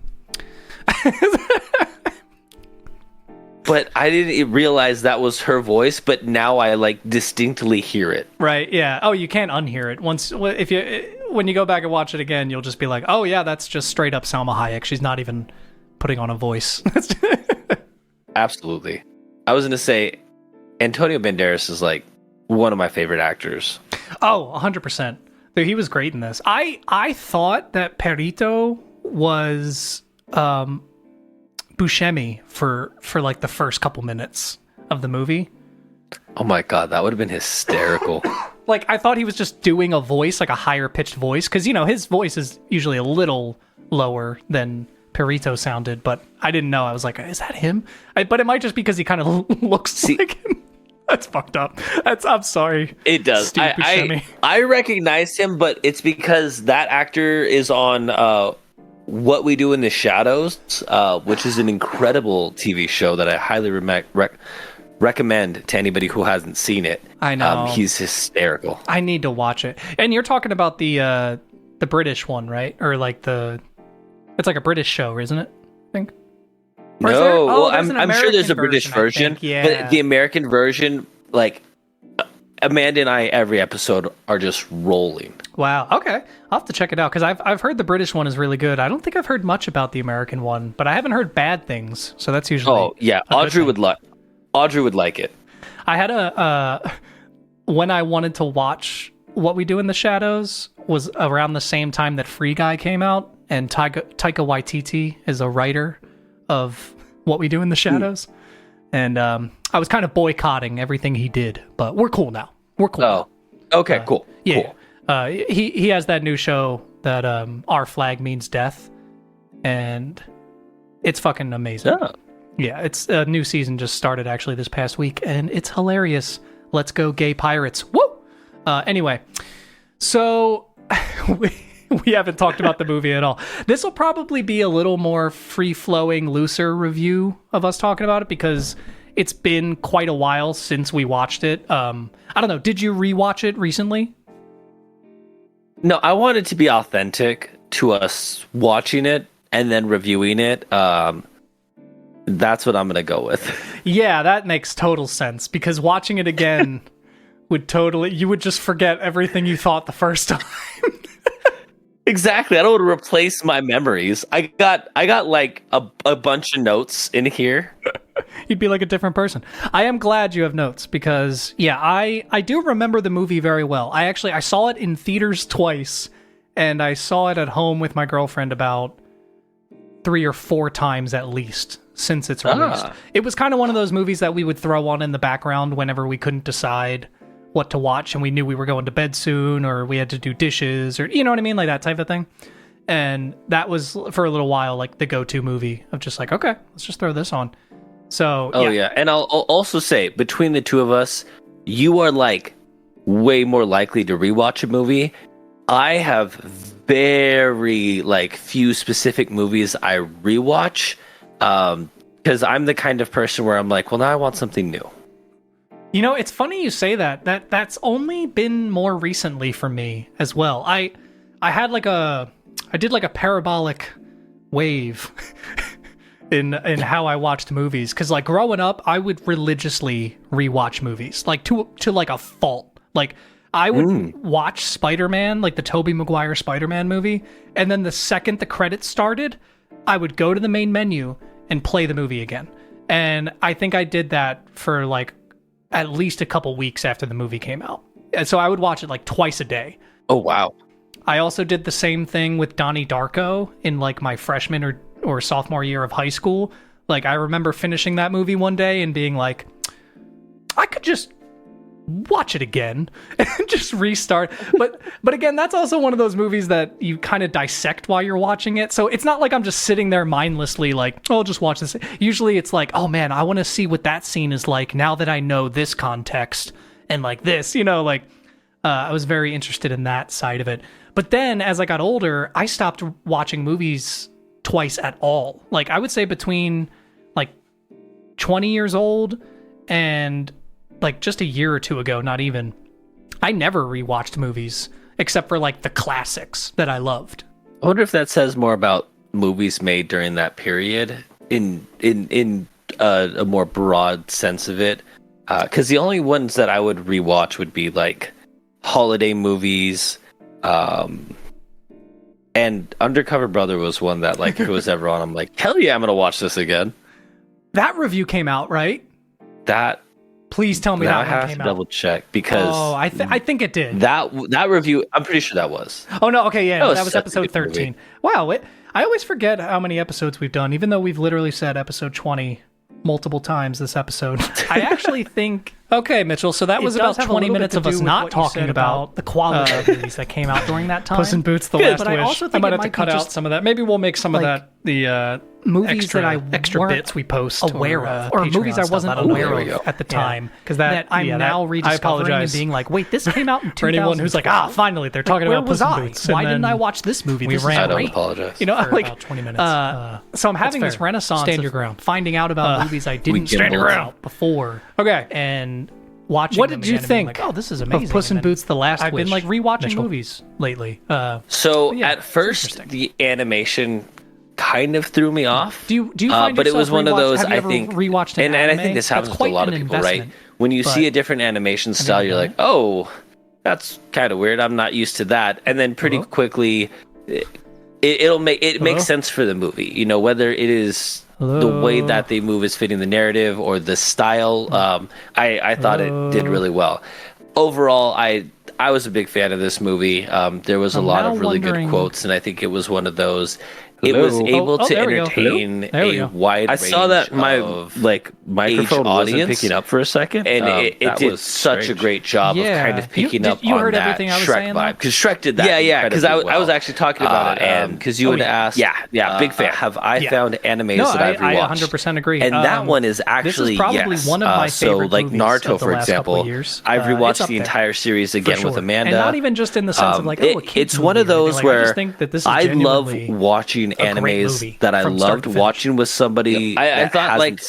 But I didn't realize that was her voice, but now I like distinctly hear it. Right, yeah. Oh, you can't unhear it. When you go back and watch it again, you'll just be like, oh yeah, that's just straight up Salma Hayek. She's not even putting on a voice. Absolutely. I was going to say, Antonio Banderas is like one of my favorite actors. Oh, 100%. Dude, he was great in this. I thought that Perito was Buscemi for like the first couple minutes of the movie. Oh my god, that would have been hysterical. Like, I thought he was just doing a voice, like a higher pitched voice, because his voice is usually a little lower than Perito sounded, but I didn't know. I was like, is that him? But it might just be because he kind of looks like him. That's fucked up. I'm sorry. It does. I recognize him, but it's because that actor is on What We Do in the Shadows, which is an incredible TV show that I highly recommend to anybody who hasn't seen it. I know. He's hysterical. I need to watch it. And you're talking about the British one, right? Or like it's like a British show, isn't it? I think. No, well, I'm sure there's a British version, yeah. But the American version, like Amanda and I, every episode are just rolling. Wow. Okay, I'll have to check it out because I've heard the British one is really good. I don't think I've heard much about the American one, but I haven't heard bad things, so that's usually. Oh yeah, Audrey would like it. I had when I wanted to watch What We Do in the Shadows was around the same time that Free Guy came out, and Taika Waititi is a writer of What We Do in the Shadows. And I was kind of boycotting everything he did, but we're cool now. We're cool. Oh, okay, cool. Yeah. Cool. He has that new show that Our Flag Means Death, and it's fucking amazing. Oh. Yeah, it's a new season just started actually this past week, and it's hilarious. Let's go gay pirates. Woo! Anyway, so we haven't talked about the movie at all. This will probably be a little more free-flowing, looser review of us talking about it because it's been quite a while since we watched it. I don't know. Did you rewatch it recently? No, I want it to be authentic to us watching it and then reviewing it. That's what I'm going to go with. Yeah, that makes total sense because watching it again you would just forget everything you thought the first time. Exactly. I don't want to replace my memories. I got like a bunch of notes in here. You'd be like a different person. I am glad you have notes because, yeah, I do remember the movie very well. I saw it in theaters twice, and I saw it at home with my girlfriend about 3 or 4 times at least since it's released. It was kind of one of those movies that we would throw on in the background whenever we couldn't decide what to watch and we knew we were going to bed soon or we had to do dishes or, you know what I mean? Like that type of thing. And that was for a little while like the go-to movie of just like, okay, let's just throw this on. So, yeah. And I'll also say between the two of us, you are like way more likely to rewatch a movie. I have very like few specific movies I rewatch because I'm the kind of person where I'm like, well, now I want something new. You know, it's funny you say that. That's only been more recently for me as well. I did like a parabolic wave. in how I watched movies. Because like growing up, I would religiously rewatch movies like to like a fault. Like I would watch Spider-Man, like the Tobey Maguire Spider-Man movie, and then the second the credits started, I would go to the main menu and play the movie again. And I think I did that for like at least a couple weeks after the movie came out. And so I would watch it like twice a day. Oh, wow. I also did the same thing with Donnie Darko in like my freshman or sophomore year of high school. Like I remember finishing that movie one day and being like, I could just watch it again and just restart. But again, that's also one of those movies that you kind of dissect while you're watching it. So it's not like I'm just sitting there mindlessly like, oh, I'll just watch this. Usually it's like, oh man, I want to see what that scene is like now that I know this context and like this, like I was very interested in that side of it. But then as I got older, I stopped watching movies twice at all. Like I would say between like 20 years old and like just a year or two ago, not even, I never rewatched movies except for like the classics that I loved. I wonder if that says more about movies made during that period in a more broad sense of it. Because the only ones that I would rewatch would be like holiday movies, and Undercover Brother was one that like if it was ever on, I'm like, hell yeah, I'm gonna watch this again. That review came out, right? Please tell me now that I have one came to out. double check because I think it did. That review, I'm pretty sure that was. Oh no, okay, yeah, that was such a episode good 13. movie. Wow, I always forget how many episodes we've done, even though we've literally said episode 20 multiple times this episode. I actually think. Okay, Mitchell, so that was about 20 minutes of us not talking about the quality of movies that came out during that time. Puss in Boots: The Last Wish. But I also think I might have to cut out some of that. Maybe we'll make some of that the movies that I extra bits we post aware of, or movies I wasn't aware of at the time, because that I'm now rediscovering and being like, wait, this came out in 2000. For anyone who's like, finally they're talking about Puss in Boots. Why didn't I watch this movie? This is great. I don't apologize. For about 20 minutes. So I'm having this renaissance of finding out about movies I didn't stand around before. Okay, and watching. What did you think? Like, oh, this is amazing. Of Puss in Boots: The Last Wish. I've been like rewatching movies lately. So at first, the animation kind of threw me off. Do you find but it was one of those I think rewatched and I think this happens with a lot of people, right? When you see a different animation style, you're like, oh, that's kind of weird. I'm not used to that. And then pretty quickly, it makes sense for the movie. Whether it is the way that they move is fitting the narrative or the style. I thought it did really well. Overall, I was a big fan of this movie. There was a lot of really good quotes, and I think it was one of those. It was able to entertain a wide range. I saw that my microphone wasn't picking up for a second, and it did such a great job of kind of picking up on that Shrek vibe. Because Shrek did that. Yeah. Because I was actually talking about it, and because you had asked, big fan. Have I found animes that I've rewatched? I 100% agree. And that one is actually probably one of my favorite. So like Naruto, for example, I've rewatched the entire series again with Amanda, and not even just in the sense of like, it's one of those where I love watching animes that I loved watching with somebody. I thought like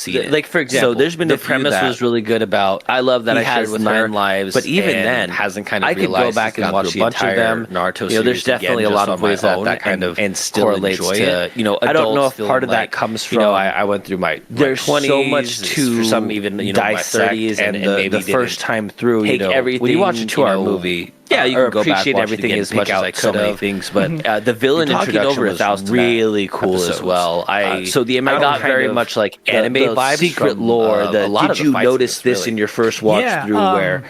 for example, so there's been the premise was really good about. I love that I shared with 9 lives, but even then hasn't kind of. I could go back and watch a bunch of them. Naruto series. There's definitely a lot of ways that kind of and still correlates to I don't know if part of that comes from. I went through my there's so much to for some even dissect and the first time through. Take everything when you watch a 2-hour movie. Yeah, you can go appreciate everything as much as I could. So many things, but the villain introduction was really cool as well. So the amount I got very much like anime vibes, secret lore. Did you notice this in your first watch through where?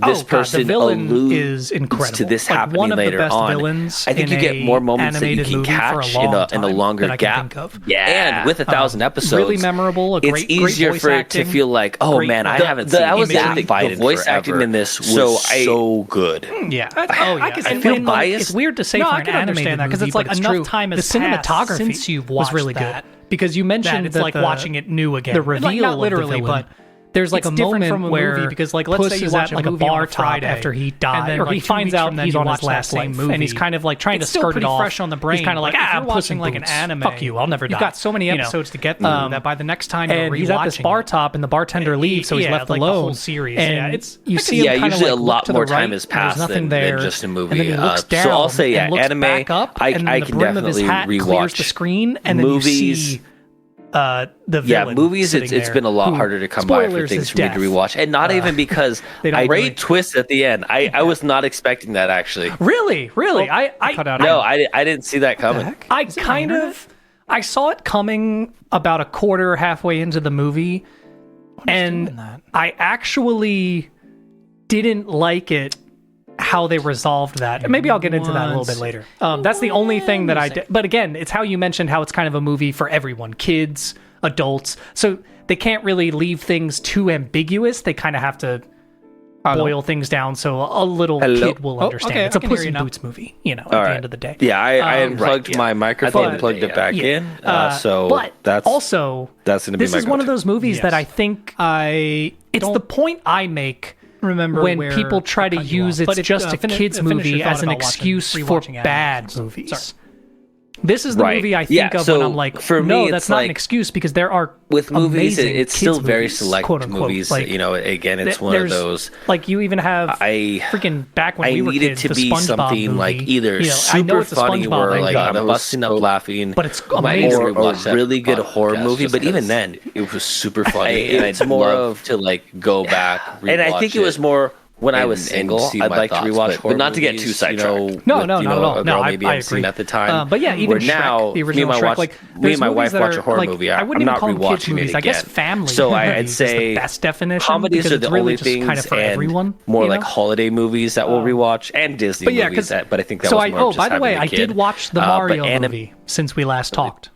This person alludes to this happening later on. I think you get more moments that you can catch in a longer gap. Yeah, and with 1,000 episodes, really memorable. It's easier for it to feel like, oh man, I haven't seen anything the voice acting in this was so good. Yeah, I feel biased. It's weird to say for an animated movie, because it's like enough time has passed since you've watched was really good. Because you mentioned it's like watching it new again. The reveal, not literally, but. There's like a moment where because like let's say you watch like a bar top after he died, or he finds out he's on his last life, and he's kind of like trying to skirt it off. Fresh on the brain. He's kind of like, I'm watching like an anime. Fuck you, I'll never die. You've got so many episodes to get through that by the next time you're rewatching. He's at this bar top, and the bartender leaves, so he's left alone. The whole series, and it's you see him kind of usually a lot more time has passed than just a movie. And then he looks down, so I'll say anime. I can definitely rewatch the screen, and then you see the villain. Movies. It's there, been a lot who, harder to come by for spoilers, things is for me to death. rewatch, and not even because great twist at the end. I was not expecting that actually. Really. I didn't see that coming. I saw it coming about a quarter halfway into the movie, and I actually didn't like it how they resolved that. Maybe I'll get into that a little bit later. That's the only thing that I did. But again, it's how you mentioned how it's kind of a movie for everyone, kids, adults. So they can't really leave things too ambiguous. They kind of have to boil things down so a little kid will understand. Okay, it's a I can Puss hear in you now. Boots movie, at the end of the day. Yeah, I unplugged my microphone and plugged it back in. So that's going to be my this is one of those movies that I think it's the point I make when people try to use it's just a kids movie as an excuse for bad movies. This is the movie I think of when I'm like, for me, no, that's not an excuse because there are with movies. It's still very movies, select quote unquote. movies. Like, again, it's one of those. Like you even have freaking back when we were kids, to the be SpongeBob something movie, like either I know super it's a funny SpongeBob or movie, like I'm busting up laughing, but it's amazing. Or a really good horror movie. But even then, it was super funny. And it's more of to like go back, and I think it was more. When I was single, I'd like to rewatch horror, but not to get too sidetracked. No, not at all. No, maybe I I've agree. seen at the time. But yeah, even Shrek, now, the original Shrek, me and my wife watch a horror movie. I wouldn't I'm even not call them kids rewatching movies. it again. I guess family. So I'd movies say is the best definition. Comedies are the really only just things, kind of for everyone. More like holiday movies that we'll rewatch and Disney movies. But I think that was more just by the way, having a I did kid. watch the Mario movie since we last talked.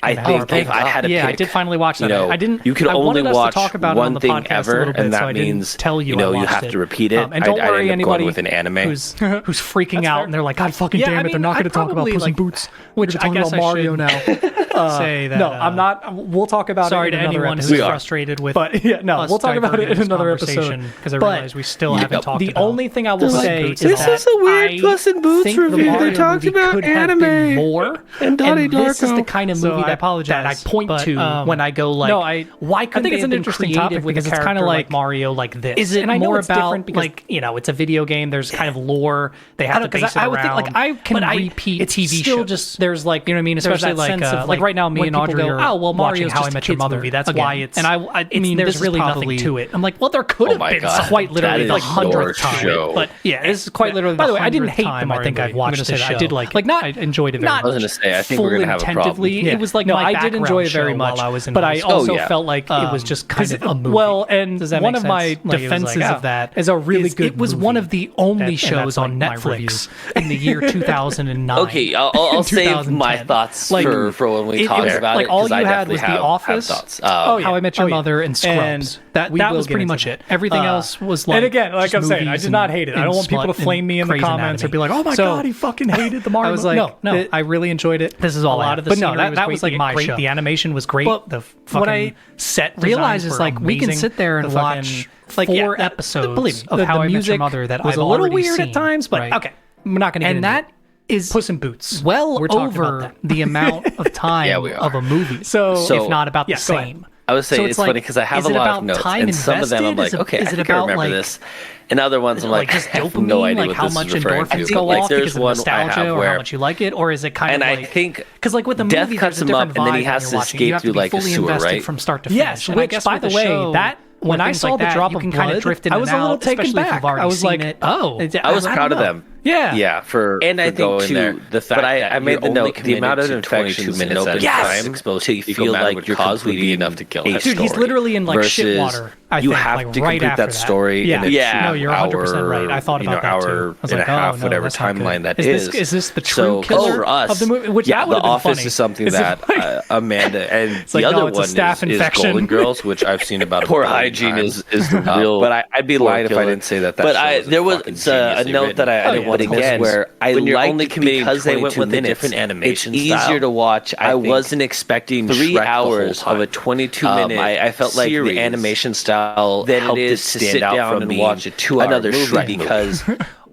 I think if I had to pick, I did finally watch that. I didn't. You can only watch talk about one it on the thing podcast ever, a little bit, and so that I didn't means tell you you have to repeat it. And don't worry, anybody with an anime who's freaking out and they're like, God fucking damn it, they're not going to talk about Puss in Boots. Which I guess about Mario now. Say that. No, I'm not. We'll talk about sorry it to in another anyone episode. who's frustrated with. But yeah, no, we'll talk about it in another episode because I realize we still haven't talked about. The only thing I will say is this is a weird Puss in Boots review. They talked about anime more, and Donnie Darko. This is the kind of movie that I point to when I go like, why couldn't they have been creative with a character kind of like Mario like this? Is it more about like it's a video game? There's kind of lore they have to base it around. I would think like I can repeat TV shows. Still just there's like you know what I mean, especially like right now me and Audrey are oh well Mario's How I Met Your Mother. That's why it's and I mean there's really nothing to it. I'm like well there could have been quite literally the 100th time, but yeah, this is quite literally. By the way, I didn't hate them. I think I've watched this show. I did like not I enjoyed it very much. I was gonna say I think we're gonna have a problem. It was like no, I did enjoy it very much, but I also felt like it was just kind of a movie. Well, and one of my defenses of that is a really good. It was one of the only shows on Netflix in the year 2009. Okay, I'll save my thoughts for when we talk about it. Like all you had was The Office, How I Met Your Mother, and Scrubs. That was pretty much it. Everything else was like. And again, like I'm saying, I did not hate it. I don't want people to flame me in the comments or be like, "Oh my god, he fucking hated the Mario." I was like, no, I really enjoyed it. This is all a lot of the. But no, that was like my show. The animation was great. The fucking set realize is like we can sit there and watch like 4 episodes of How I Met Your Mother that was a little weird at times, but okay, we're not going to get into it. And that is Puss in Boots. Well over the amount of time of a movie. So if not about the same. I would say it's funny because I have a lot of notes, and some of them I'm like, okay, I think I remember this. And other ones I'm like, just I have no idea what this is referring to. Go like off there's one I nostalgia have or where how much you like it, or is it kind of like? And I think because like with the Death movie, cuts him up, and then he has to escape through like a sewer, right? From start to finish. Yes, which by the way, that. When I saw the drop of blood, kind of drift in I was a little taken back. I was like, oh, I was proud of them. Yeah, and I think too the fact that I made the note the amount of infections in open time exposed to you feel like your cause would be enough to kill. Dude, he's literally in like shit water. You have to complete that story in no, you're 100% right. I thought about that too. Hour and a half, whatever timeline that is. Is this the true killer of the movie? Which The Office is something that Amanda and the other one is Golden Girls, which I've seen about. Poor hygiene is the real. But I'd be lying if I didn't say that. But there was a note that I didn't want to miss where I liked because they went with a different animation. It's easier to watch. I wasn't expecting 3 hours of a 22-minute. I felt like the animation style than it is to sit down and watch a 2-hour movie because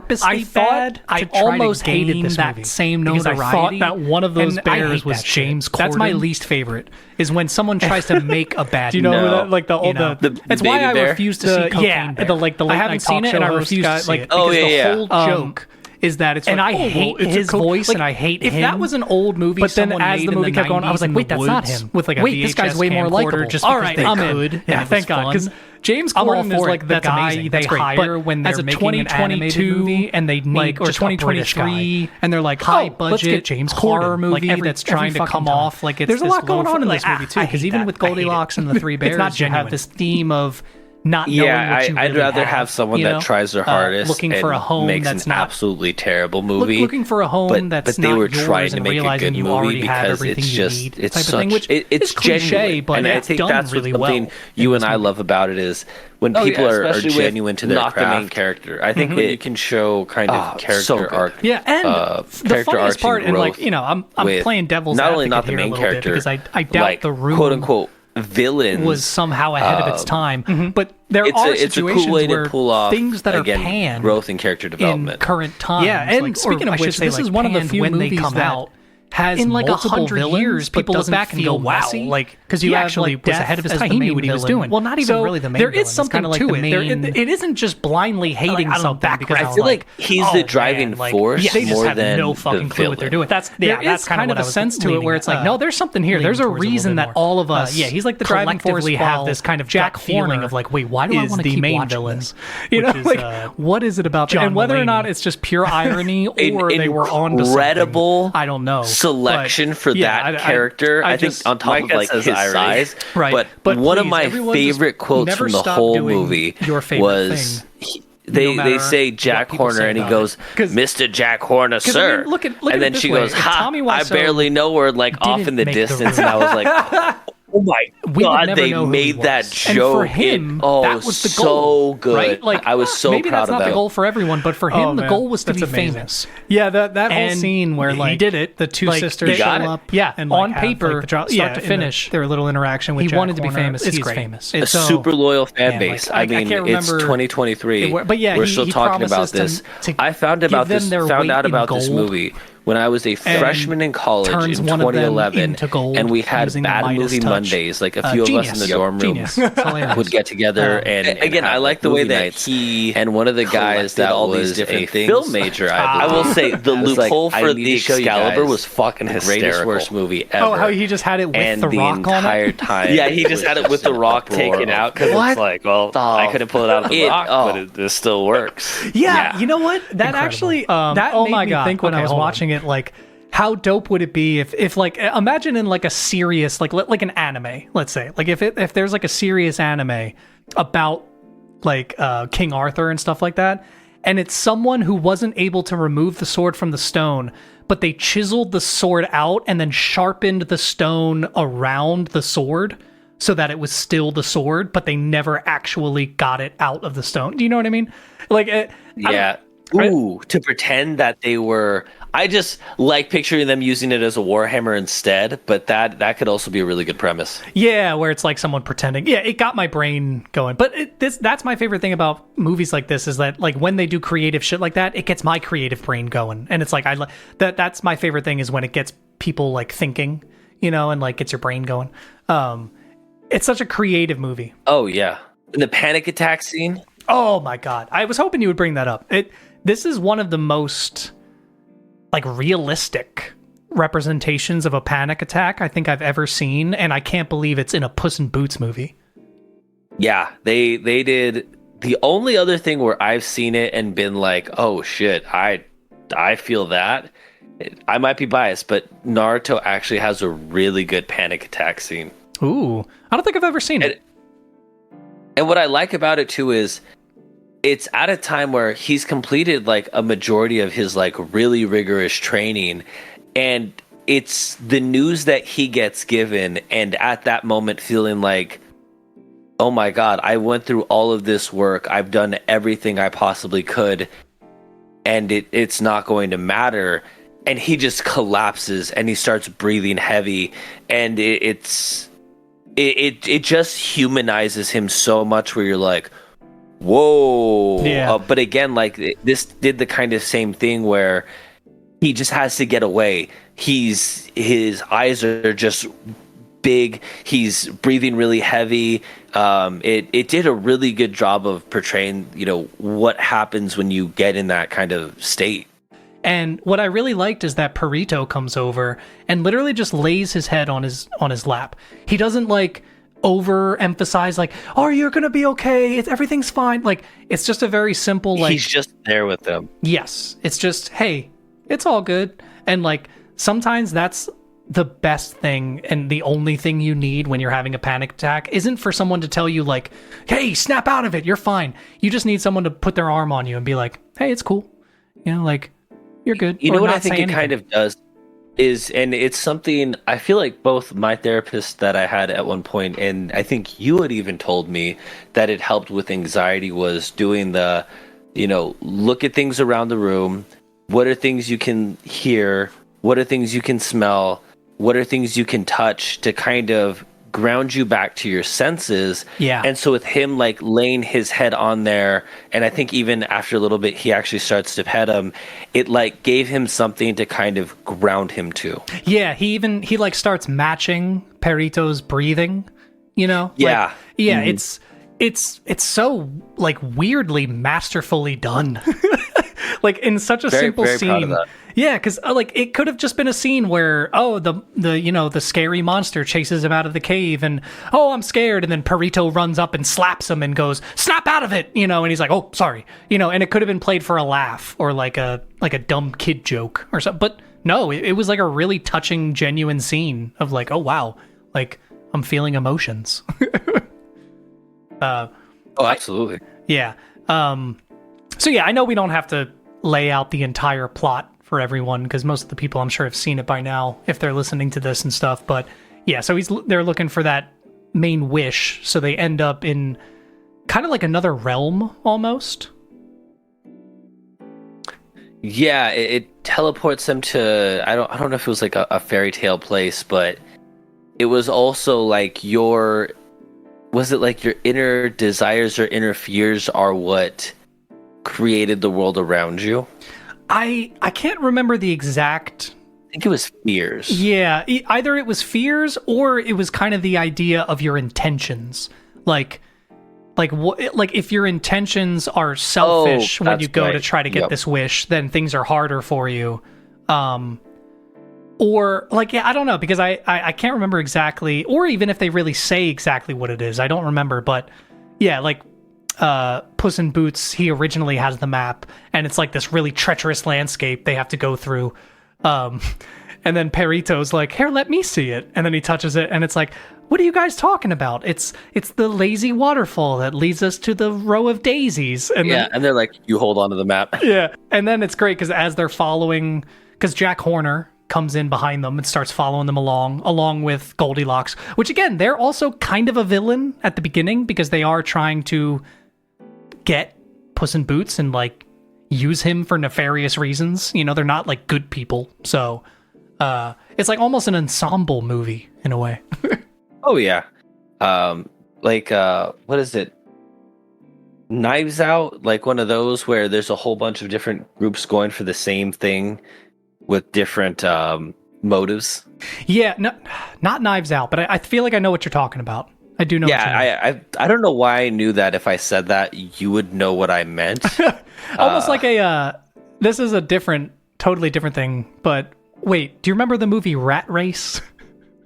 purposely bad. I to try almost to gain hated this that movie. same Because I thought notoriety, that one of those and I bears hate was that shit. James Corden. That's my least favorite. Is when someone tries to make a bad. Do you know who that? Like the you old know? the That's baby why I bear? refuse to see Cocaine yeah Bear. the late I haven't night seen talk it, and I show host refuse guy, to see like it. Oh, Because yeah, the yeah. whole joke is that it's And like, I hate his voice, and I hate if him. that was an old movie, But then someone as made the in movie kept going, I was like, in wait, the that's not woods him. with like a Wait, VHS this guy's way more camcorder likable. just All because right, they I'm could. in. Yeah, And it thank was God, because fun. James I'm all Corden is for it. like the That's guy amazing. they That's great. hire But when they're as a making an animated 2022, movie and they need like, or just a 2023 British guy, and they're like, high oh, let's budget get James horror Corden, movie like that's every trying to fucking come time. off like it's there's a this lot going low on in like, this movie too, I because hate even that. with I hate Goldilocks it. and the Three Bears, It's not you have genuine. this theme of not knowing what you I'd really rather have someone you that know? tries their hardest looking for and a home makes that's an not absolutely terrible movie. looking for a home but that's they not were yours trying to and make a realizing good you movie already have because everything it's you just need it's type of such thing, which it's is cliche, genuine. but and I it's think done that's really something well you in and this I movie. love about it is when people are especially with genuine to their not the craft. main character. I think you can show kind of so character good. arc. Yeah, and the character funniest arc part, and like growth I'm with playing devil's not advocate only not the here main a little character, bit because I doubt like, the room quote unquote villains was somehow ahead of its time. But there it's are a situations cool way where to pull off things that again, are panned growth and character in development. current times. Yeah, and like, speaking or of I should which, say, this like, is one of the panned few when they movies come that out has in like multiple 100 villains, years, but people look doesn't back and feel go, wow, messy. like, because he you actually have, like, was Death ahead of his as time. the He knew main what he was villain. doing. Well, not even So really the main there villain. is something it's like to the it. main, It isn't just blindly hating I don't know, something because background. I feel like he's the oh, driving man, like, force they just more have than no fucking the clue what they're villain. doing. There There is is kind of what a I was sense to it leaning, where it's like, no, there's something here. leaning There's a towards a little reason bit that more. all of us Yeah, he's like the driving force collectively have while this kind of Jack gut feeling Horner of like, wait, why do I is want to the keep main watching villain. this? You know, Which is, like what is it about that? John And whether or not Mulaney. it's just pure irony or An they were on to something, incredible I don't know. selection But, for yeah, that character. I think just- on top my of guess like is his irony. size, Right. But one of please, my everyone just favorite quotes never from the stop whole doing movie your favorite was thing. they matter say what Jack people Horner say and he about goes, it. 'Cause- Mr. Jack Horner, I sir. mean, look at and it then this she way. goes, If ha, Tommy I Wiseau barely know her, like off didn't in the make the distance. room. And I was like, oh my We would God, never they know who made he that was. And joke. for him, it, that was the so goal, good. right? Like I was so maybe proud that's of not that. the goal for everyone, but for him, Oh, the man. goal was to That's be amazing. famous. Yeah, that whole And scene where he like did it. the two Like, sisters they show got it. up. Yeah, and on like, have, paper, like, the start yeah, to in finish. their little interaction with He Jack wanted to be Horner famous. is He's great. famous. A So- super loyal fan yeah, base. like, I I mean, can't it's remember- 2023. But yeah, we're he- still he talking about promises this. to I found give about them this. their Found weight out in about this gold, movie when I was a freshman in college turns in one of them 2011, into gold and we had using the bad Midas movie touch. Mondays. Like a few of us in the dorm room Genius. It's hilarious. would get together and again, have, I like the way movie that nights. he and one of the guys collected that all was these different a things. film major. I will say the was like, loophole I for need the to show you Excalibur guys was fucking the greatest hysterical. worst movie ever. Oh, how he just had it with and the rock on entire it. time. Yeah, he just had it with the rock taken out because What it's like, well, I couldn't pull it out of the rock, but it still works. Yeah, you know what? That actually that oh made my me God. think when Okay, I was hold on. watching it, like, how dope would it be if like imagine in like a serious like an anime, let's say, like if there's like a serious anime about like King Arthur and stuff like that, and it's someone who wasn't able to remove the sword from the stone, but they chiseled the sword out and then sharpened the stone around the sword so that it was still the sword, but they never actually got it out of the stone. Do you know what I mean? Like, Yeah. Ooh, to pretend that they were. I just like picturing them using it as a warhammer instead, but that could also be a really good premise. yeah, where it's like someone pretending. Yeah, it got my brain going. But that's my favorite thing about movies like this is that like when they do creative shit like that, it gets my creative brain going. And it's like that's my favorite thing is when it gets people like thinking, you know, and like gets your brain going. It's such a creative movie. Oh yeah, and the panic attack scene. Oh my God. I was hoping you would bring that up. This is one of the most like realistic representations of a panic attack I think I've ever seen, and I can't believe it's in a Puss in Boots movie. Yeah, they did. The only other thing where I've seen it and been like, oh shit, I feel that. I might be biased, but Naruto actually has a really good panic attack scene. Ooh, I don't think I've ever seen it. And what I like about it too is it's at a time where he's completed like a majority of his like really rigorous training, and it's the news that he gets given, and at that moment feeling like, oh my God, I went through all of this work, I've done everything I possibly could, and it's not going to matter. And he just collapses and he starts breathing heavy, and it just humanizes him so much where you're like, whoa. Yeah. But again, like this did the kind of same thing where he just has to get away. His eyes are just big. He's breathing really heavy. It did a really good job of portraying, you know, what happens when you get in that kind of state. And what I really liked is that Perito comes over and literally just lays his head on his lap. He doesn't like overemphasize like, "Oh, you're gonna be okay. Everything's fine." Like, it's just a very simple like. He's just there with them. Yes, it's just, hey, it's all good. And like sometimes that's the best thing and the only thing you need when you're having a panic attack isn't for someone to tell you like, "Hey, snap out of it. You're fine." You just need someone to put their arm on you and be like, "Hey, it's cool. You know, like you're good." You know what I think it kind of does is, and it's something I feel like both my therapist that I had at one point, and I think you had even told me that it helped with anxiety, was doing the, look at things around the room. What are things you can hear? What are things you can smell? What are things you can touch to kind of ground you back to your senses? Yeah. And so with him like laying his head on there, and I think even after a little bit he actually starts to pet him, it like gave him something to kind of ground him to. Yeah, he like starts matching Perito's breathing, Yeah. It's so like weirdly masterfully done. Like in such a simple very scene. proud of that. Yeah, because like it could have just been a scene where the scary monster chases him out of the cave and I'm scared, and then Perito runs up and slaps him and goes, "Snap out of it," and he's like, "Oh, sorry," and it could have been played for a laugh or like a dumb kid joke or something. But no, it was like a really touching, genuine scene of like, oh wow, like I'm feeling emotions. Absolutely. Yeah. So yeah, I know we don't have to lay out the entire plot for everyone because most of the people I'm sure have seen it by now if they're listening to this and stuff. But yeah, so they're looking for that main wish, so they end up in kind of like another realm almost. Yeah, it teleports them to I don't know if it was like a fairy tale place, but it was also like your inner desires or inner fears are what created the world around you? I can't remember the exact. I think it was fears. Yeah, either it was fears or it was kind of the idea of your intentions. Like if your intentions are selfish when you go to try to get this wish, then things are harder for you. Or like, yeah, I don't know, because I can't remember exactly, or even if they really say exactly what it is, I don't remember. But yeah, like Puss in Boots, he originally has the map, and it's like this really treacherous landscape they have to go through. And then Perito's like, "Here, let me see it." And then he touches it, and it's like, "What are you guys talking about? It's the lazy waterfall that leads us to the row of daisies." And yeah, and they're like, "You hold on to the map." Yeah, and then it's great because as they're following, because Jack Horner comes in behind them and starts following them along with Goldilocks, which again, they're also kind of a villain at the beginning because they are trying to get Puss in Boots and like use him for nefarious reasons. They're not like good people. So it's like almost an ensemble movie in a way. Oh yeah. What is it? Knives Out, like one of those where there's a whole bunch of different groups going for the same thing with different motives. Yeah, no, not Knives Out, but I feel like I know what you're talking about. I do know. Yeah, I don't know why I knew that if I said that you would know what I meant. Almost like this is a totally different thing. But wait, do you remember the movie Rat Race?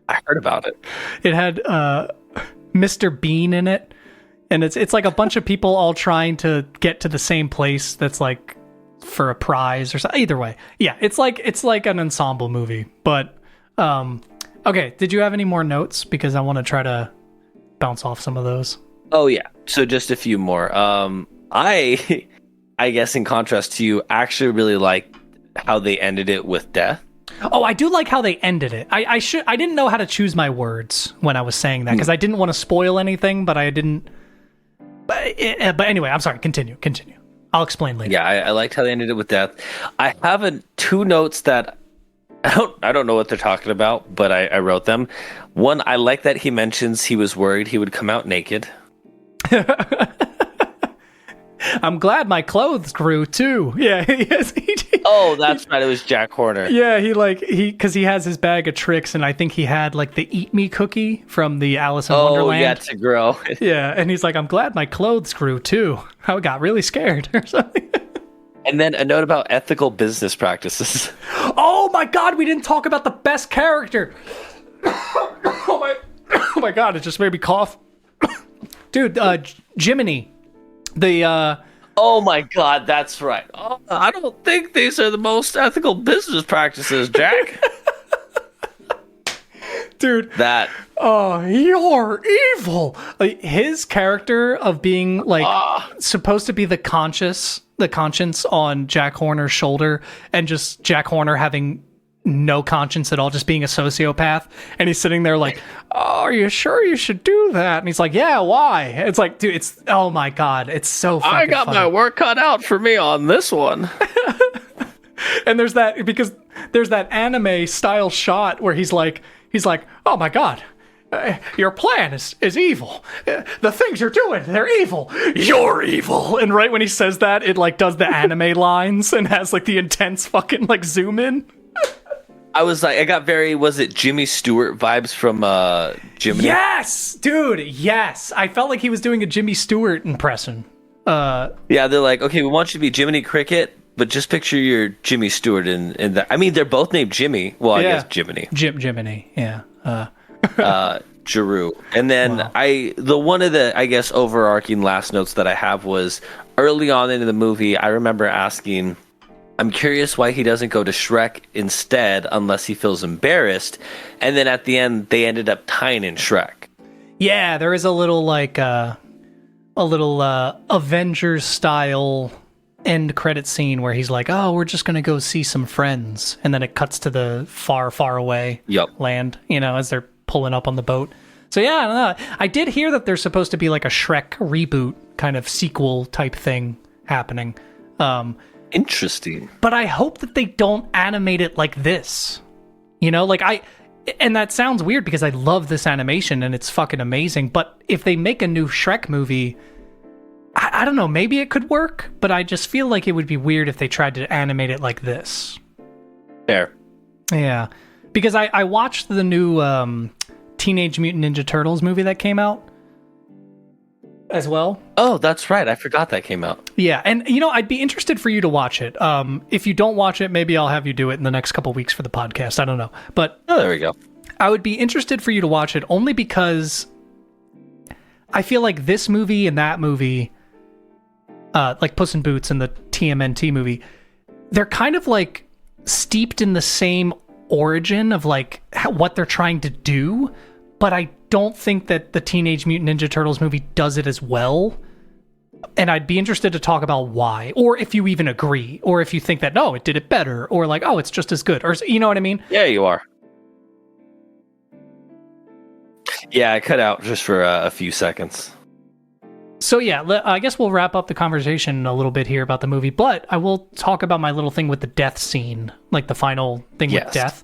I heard about it. It had Mr. Bean in it, and it's like a bunch of people all trying to get to the same place that's like for a prize or something. Either way, yeah, it's like an ensemble movie. But okay, did you have any more notes? Because I want to try to bounce off some of those. Oh yeah, so just a few more. I guess in contrast to you, actually really like how they ended it with death. Oh, I do like how they ended it. I didn't know how to choose my words when I was saying that because I didn't want to spoil anything, but I didn't. But anyway, I'm sorry. Continue. I'll explain later. Yeah, I liked how they ended it with death. I have two notes that I don't know what they're talking about, but I wrote them. One, I like that he mentions he was worried he would come out naked. I'm glad my clothes grew too. Yeah, yes, he did. Oh, that's right. It was Jack Horner. Yeah, because he has his bag of tricks, and I think he had like the Eat Me cookie from the Alice in Wonderland. Oh, yeah, to grow. Yeah, and he's like, "I'm glad my clothes grew too. I got really scared or something." And then a note about ethical business practices. Oh my god, we didn't talk about the best character. Oh my god, it just made me cough. Dude, Jiminy. Oh my god, that's right. Oh, I don't think these are the most ethical business practices, Jack. Dude, you're evil. Like, his character of being supposed to be the conscience on Jack Horner's shoulder, and just Jack Horner having no conscience at all, just being a sociopath, and he's sitting there like, oh, are you sure you should do that? And he's like, yeah, why? It's like, dude, it's, oh my god, it's so fucking I got funny. my work cut out for me on this one. And there's that anime style shot where he's like, oh my god, your plan is evil. The things you're doing, they're evil. You're evil. And right when he says that, it like does the anime lines and has like the intense fucking like zoom in. I got very, was it Jimmy Stewart vibes from Jiminy? Yes, dude, yes. I felt like he was doing a Jimmy Stewart impression. Yeah, they're like, okay, we want you to be Jiminy Cricket, but just picture your Jimmy Stewart in that. I mean, they're both named Jimmy. Well, I guess Jiminy. Jiminy, yeah. Giroux. And then one of the, I guess, overarching last notes that I have was early on in the movie, I remember asking, I'm curious why he doesn't go to Shrek instead unless he feels embarrassed. And then at the end, they ended up tying in Shrek. Yeah, there is a little Avengers style end credit scene where he's like, oh, we're just going to go see some friends. And then it cuts to the far, far away land, as they're pulling up on the boat. So yeah, I don't know. I did hear that there's supposed to be like a Shrek reboot kind of sequel type thing happening. Interesting. But I hope that they don't animate it like this. And that sounds weird because I love this animation and it's fucking amazing. But if they make a new Shrek movie, I don't know, maybe it could work, but I just feel like it would be weird if they tried to animate it like this. Fair. Yeah. Because I watched the new Teenage Mutant Ninja Turtles movie that came out as well. Oh, that's right. I forgot that came out. Yeah, and I'd be interested for you to watch it. If you don't watch it, maybe I'll have you do it in the next couple weeks for the podcast. I don't know. But there we go. I would be interested for you to watch it only because I feel like this movie and that movie, like Puss in Boots and the TMNT movie, they're kind of like steeped in the same origin of like what they're trying to do, but I don't think that the Teenage Mutant Ninja Turtles movie does it as well. And I'd be interested to talk about why, or if you even agree, or if you think that, no, it did it better, or like, oh, it's just as good, or you know what I mean? Yeah, you are. Yeah, I cut out just for a few seconds. So yeah, I guess we'll wrap up the conversation a little bit here about the movie, but I will talk about my little thing with the death scene, like the final thing with death.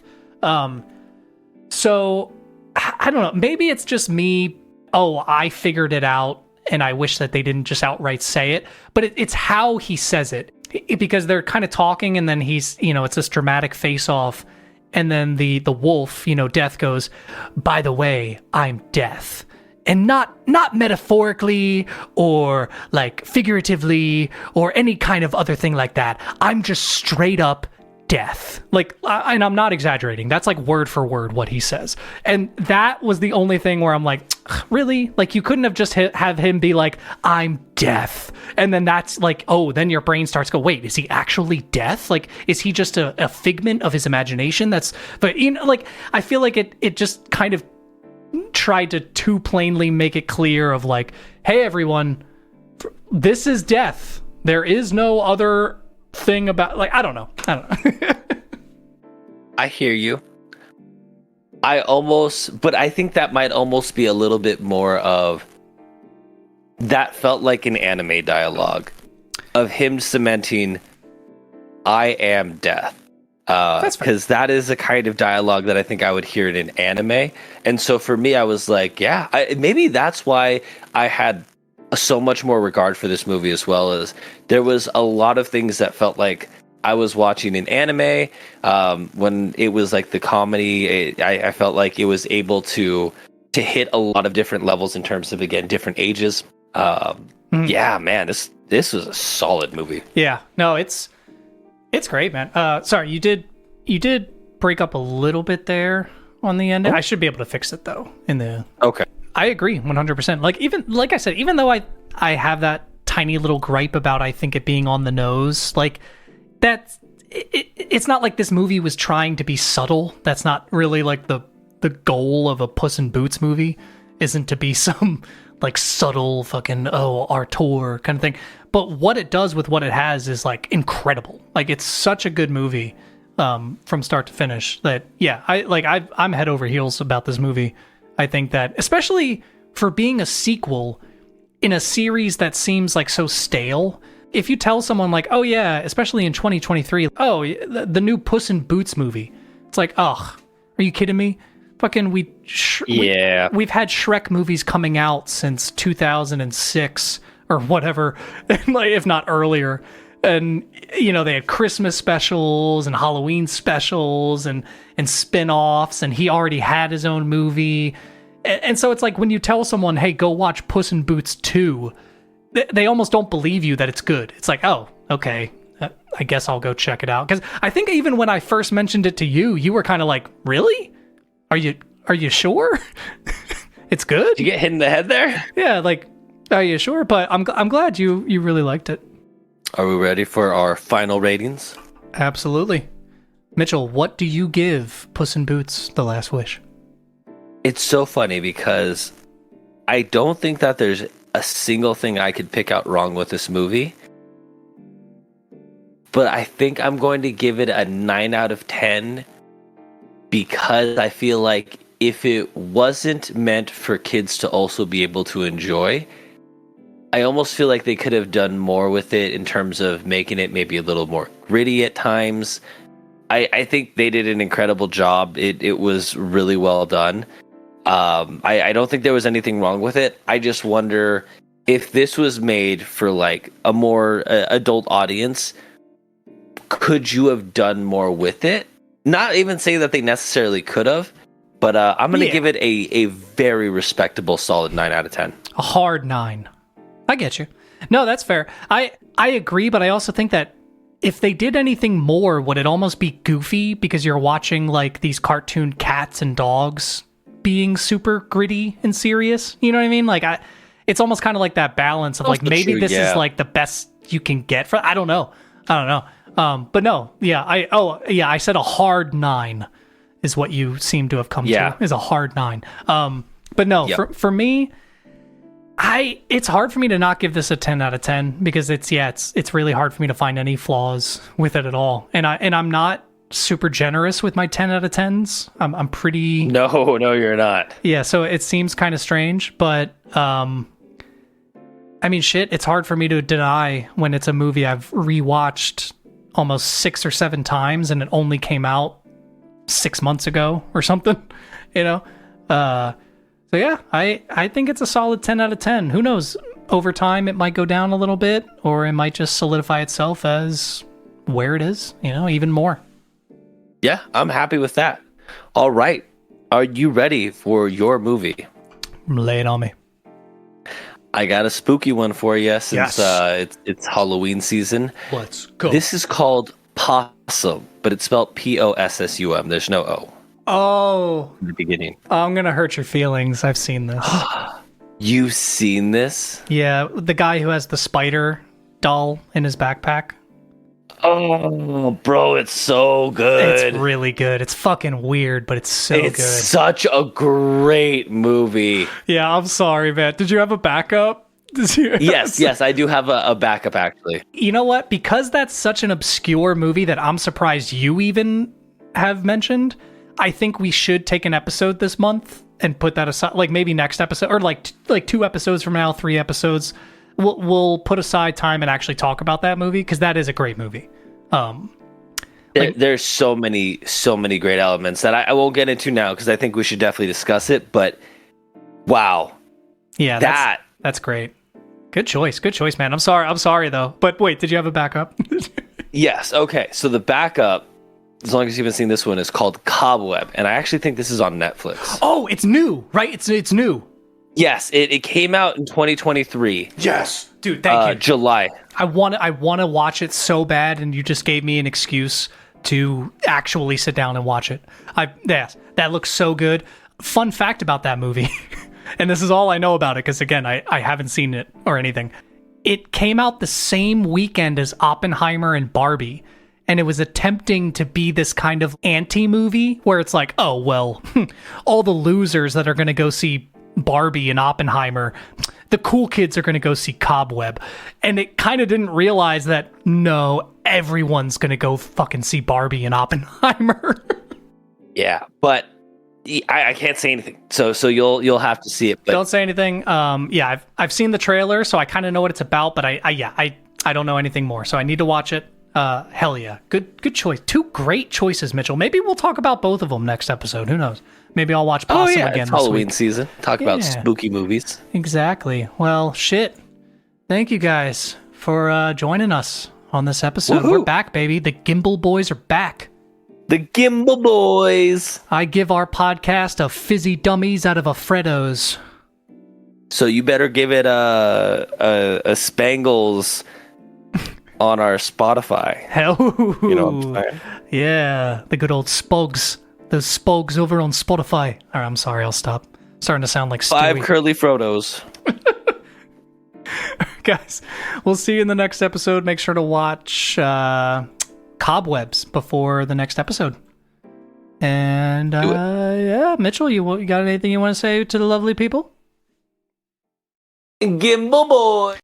So I don't know, maybe it's just me, I figured it out, and I wish that they didn't just outright say it, but it's how he says it, because they're kind of talking, and then he's, it's this dramatic face-off, and then the wolf, Death goes, by the way, I'm Death. And not metaphorically or like figuratively or any kind of other thing like that. I'm just straight up Death. Like, and I'm not exaggerating. That's like word for word what he says. And that was the only thing where I'm like, really? Like, you couldn't have just have him be like, I'm Death. And then that's like, then your brain starts to go, wait, is he actually Death? Like, is he just a figment of his imagination? But like, I feel like it just kind of tried to too plainly make it clear of like, hey, everyone, this is Death. There is no other thing about, like, I don't know. I hear you. But I think that might almost be a little bit more of, that felt like an anime dialogue of him cementing, I am Death. Because that is a kind of dialogue that I think I would hear in an anime. And so for me, I was like, maybe that's why I had so much more regard for this movie, as well as there was a lot of things that felt like I was watching an anime. When it was like the comedy, I felt like it was able to hit a lot of different levels in terms of, again, different ages. Yeah, man, this was a solid movie. Yeah, no, it's great, man. Sorry, you did break up a little bit there on the end. I should be able to fix it though. Okay. I agree 100%. Like I said, even though I have that tiny little gripe about I think it being on the nose, like that's it's not like this movie was trying to be subtle. That's not really like the goal of a Puss in Boots movie, isn't to be some like subtle fucking Arthur kind of thing. But what it does with what it has is like incredible. Like it's such a good movie from start to finish that I'm head over heels about this movie. I think that especially for being a sequel in a series that seems like so stale. If you tell someone like, oh yeah, especially in 2023, the new Puss in Boots movie, it's like, ugh, are you kidding me? Fucking we've had Shrek movies coming out since 2006 or whatever, like if not earlier. And they had Christmas specials and Halloween specials and spin-offs, and he already had his own movie. And so it's like when you tell someone, hey, go watch Puss in Boots 2, they almost don't believe you that it's good. It's like, oh, okay, I guess I'll go check it out. Because I think even when I first mentioned it to you, you were kind of like, really? Are you sure? It's good? Did you get hit in the head there? Yeah, like, are you sure? But I'm glad you really liked it. Are we ready for our final ratings? Absolutely. Mitchell, what do you give Puss in Boots: The Last Wish? It's so funny because I don't think that there's a single thing I could pick out wrong with this movie. But I think I'm going to give it a 9 out of 10 because I feel like if it wasn't meant for kids to also be able to enjoy, I almost feel like they could have done more with it in terms of making it maybe a little more gritty at times. I think they did an incredible job. It was really well done. I don't think there was anything wrong with it. I just wonder if this was made for like a more adult audience, could you have done more with it? Not even say that they necessarily could have, but I'm going to give it a very respectable, solid 9 out of 10. A hard 9. I get you. No, that's fair. I agree, but I also think that if they did anything more, would it almost be goofy because you're watching like these cartoon cats and dogs being super gritty and serious? You know what I mean? Like it's almost kind of like that balance of like maybe this is like the best you can get for. I don't know. But no, I said a hard 9 is what you seem to have come to. Is a hard 9. But no, for me, it's hard for me to not give this a 10 out of 10 because it's really hard for me to find any flaws with it at all. And I'm not super generous with my 10 out of 10s. I'm pretty. No, you're not. Yeah, so it seems kind of strange, but I mean, shit, it's hard for me to deny when it's a movie I've rewatched almost 6 or 7 times and it only came out 6 months ago or something, So yeah, I think it's a solid 10 out of 10. Who knows? Over time, it might go down a little bit, or it might just solidify itself as where it is, even more. Yeah, I'm happy with that. All right. Are you ready for your movie? Lay it on me. I got a spooky one for you since it's Halloween season. Let's go. This is called Possum, but it's spelled Possum. There's no O. Oh. In the beginning. I'm going to hurt your feelings. I've seen this. You've seen this? Yeah, the guy who has the spider doll in his backpack. Oh, bro, it's so good. It's really good. It's fucking weird, but it's so good. It's such a great movie. Yeah, I'm sorry, man. Did you have a backup? Yes, I do have a backup, actually. You know what? Because that's such an obscure movie that I'm surprised you even have mentioned, I think we should take an episode this month and put that aside, like maybe next episode, or like 2 episodes from now, 3 episodes. We'll put aside time and actually talk about that movie because that is a great movie. There's so many great elements that I won't get into now because I think we should definitely discuss it. But wow, yeah, that's great. Good choice, man. I'm sorry though. But wait, did you have a backup? Yes. Okay. So the backup, as long as you haven't seen this one, is called Cobweb, and I actually think this is on Netflix. Oh, it's new, right? It's new. Yes, it came out in 2023. Yes, dude. Thank you. July. I want to watch it so bad, and you just gave me an excuse to actually sit down and watch it. Yes, that looks so good. Fun fact about that movie, and this is all I know about it because again, I haven't seen it or anything. It came out the same weekend as Oppenheimer and Barbie, and it was attempting to be this kind of anti-movie where it's like, oh well, all the losers that are going to go see Barbie and Oppenheimer, the cool kids are going to go see Cobweb. And it kind of didn't realize that, no, everyone's going to go fucking see Barbie and Oppenheimer. Yeah, but I can't say anything. So you'll have to see it. But don't say anything. Yeah, I've seen the trailer, so I kind of know what it's about, but I don't know anything more. So I need to watch it. Hell yeah. Good choice. Two great choices, Mitchell. Maybe we'll talk about both of them next episode. Who knows? Maybe I'll watch Possum again it's this Halloween week. season. Talk about spooky movies. Exactly. Well, shit. Thank you guys for joining us on this episode. Woohoo. We're back, baby. The Gimble boys are back. The Gimble boys. I give our podcast a fizzy dummies out of a Freddo's. So you better give it a Spangles on our Spotify. Hell, you know what I'm saying? Yeah, the good old Spogs. Those Spogs over on Spotify. All right, I'm sorry, I'll stop. Starting to sound like Stewie. 5 curly Frodos. Guys, we'll see you in the next episode. Make sure to watch Cobwebs before the next episode. And yeah, Mitchell, you got anything you want to say to the lovely people? Gimble boy.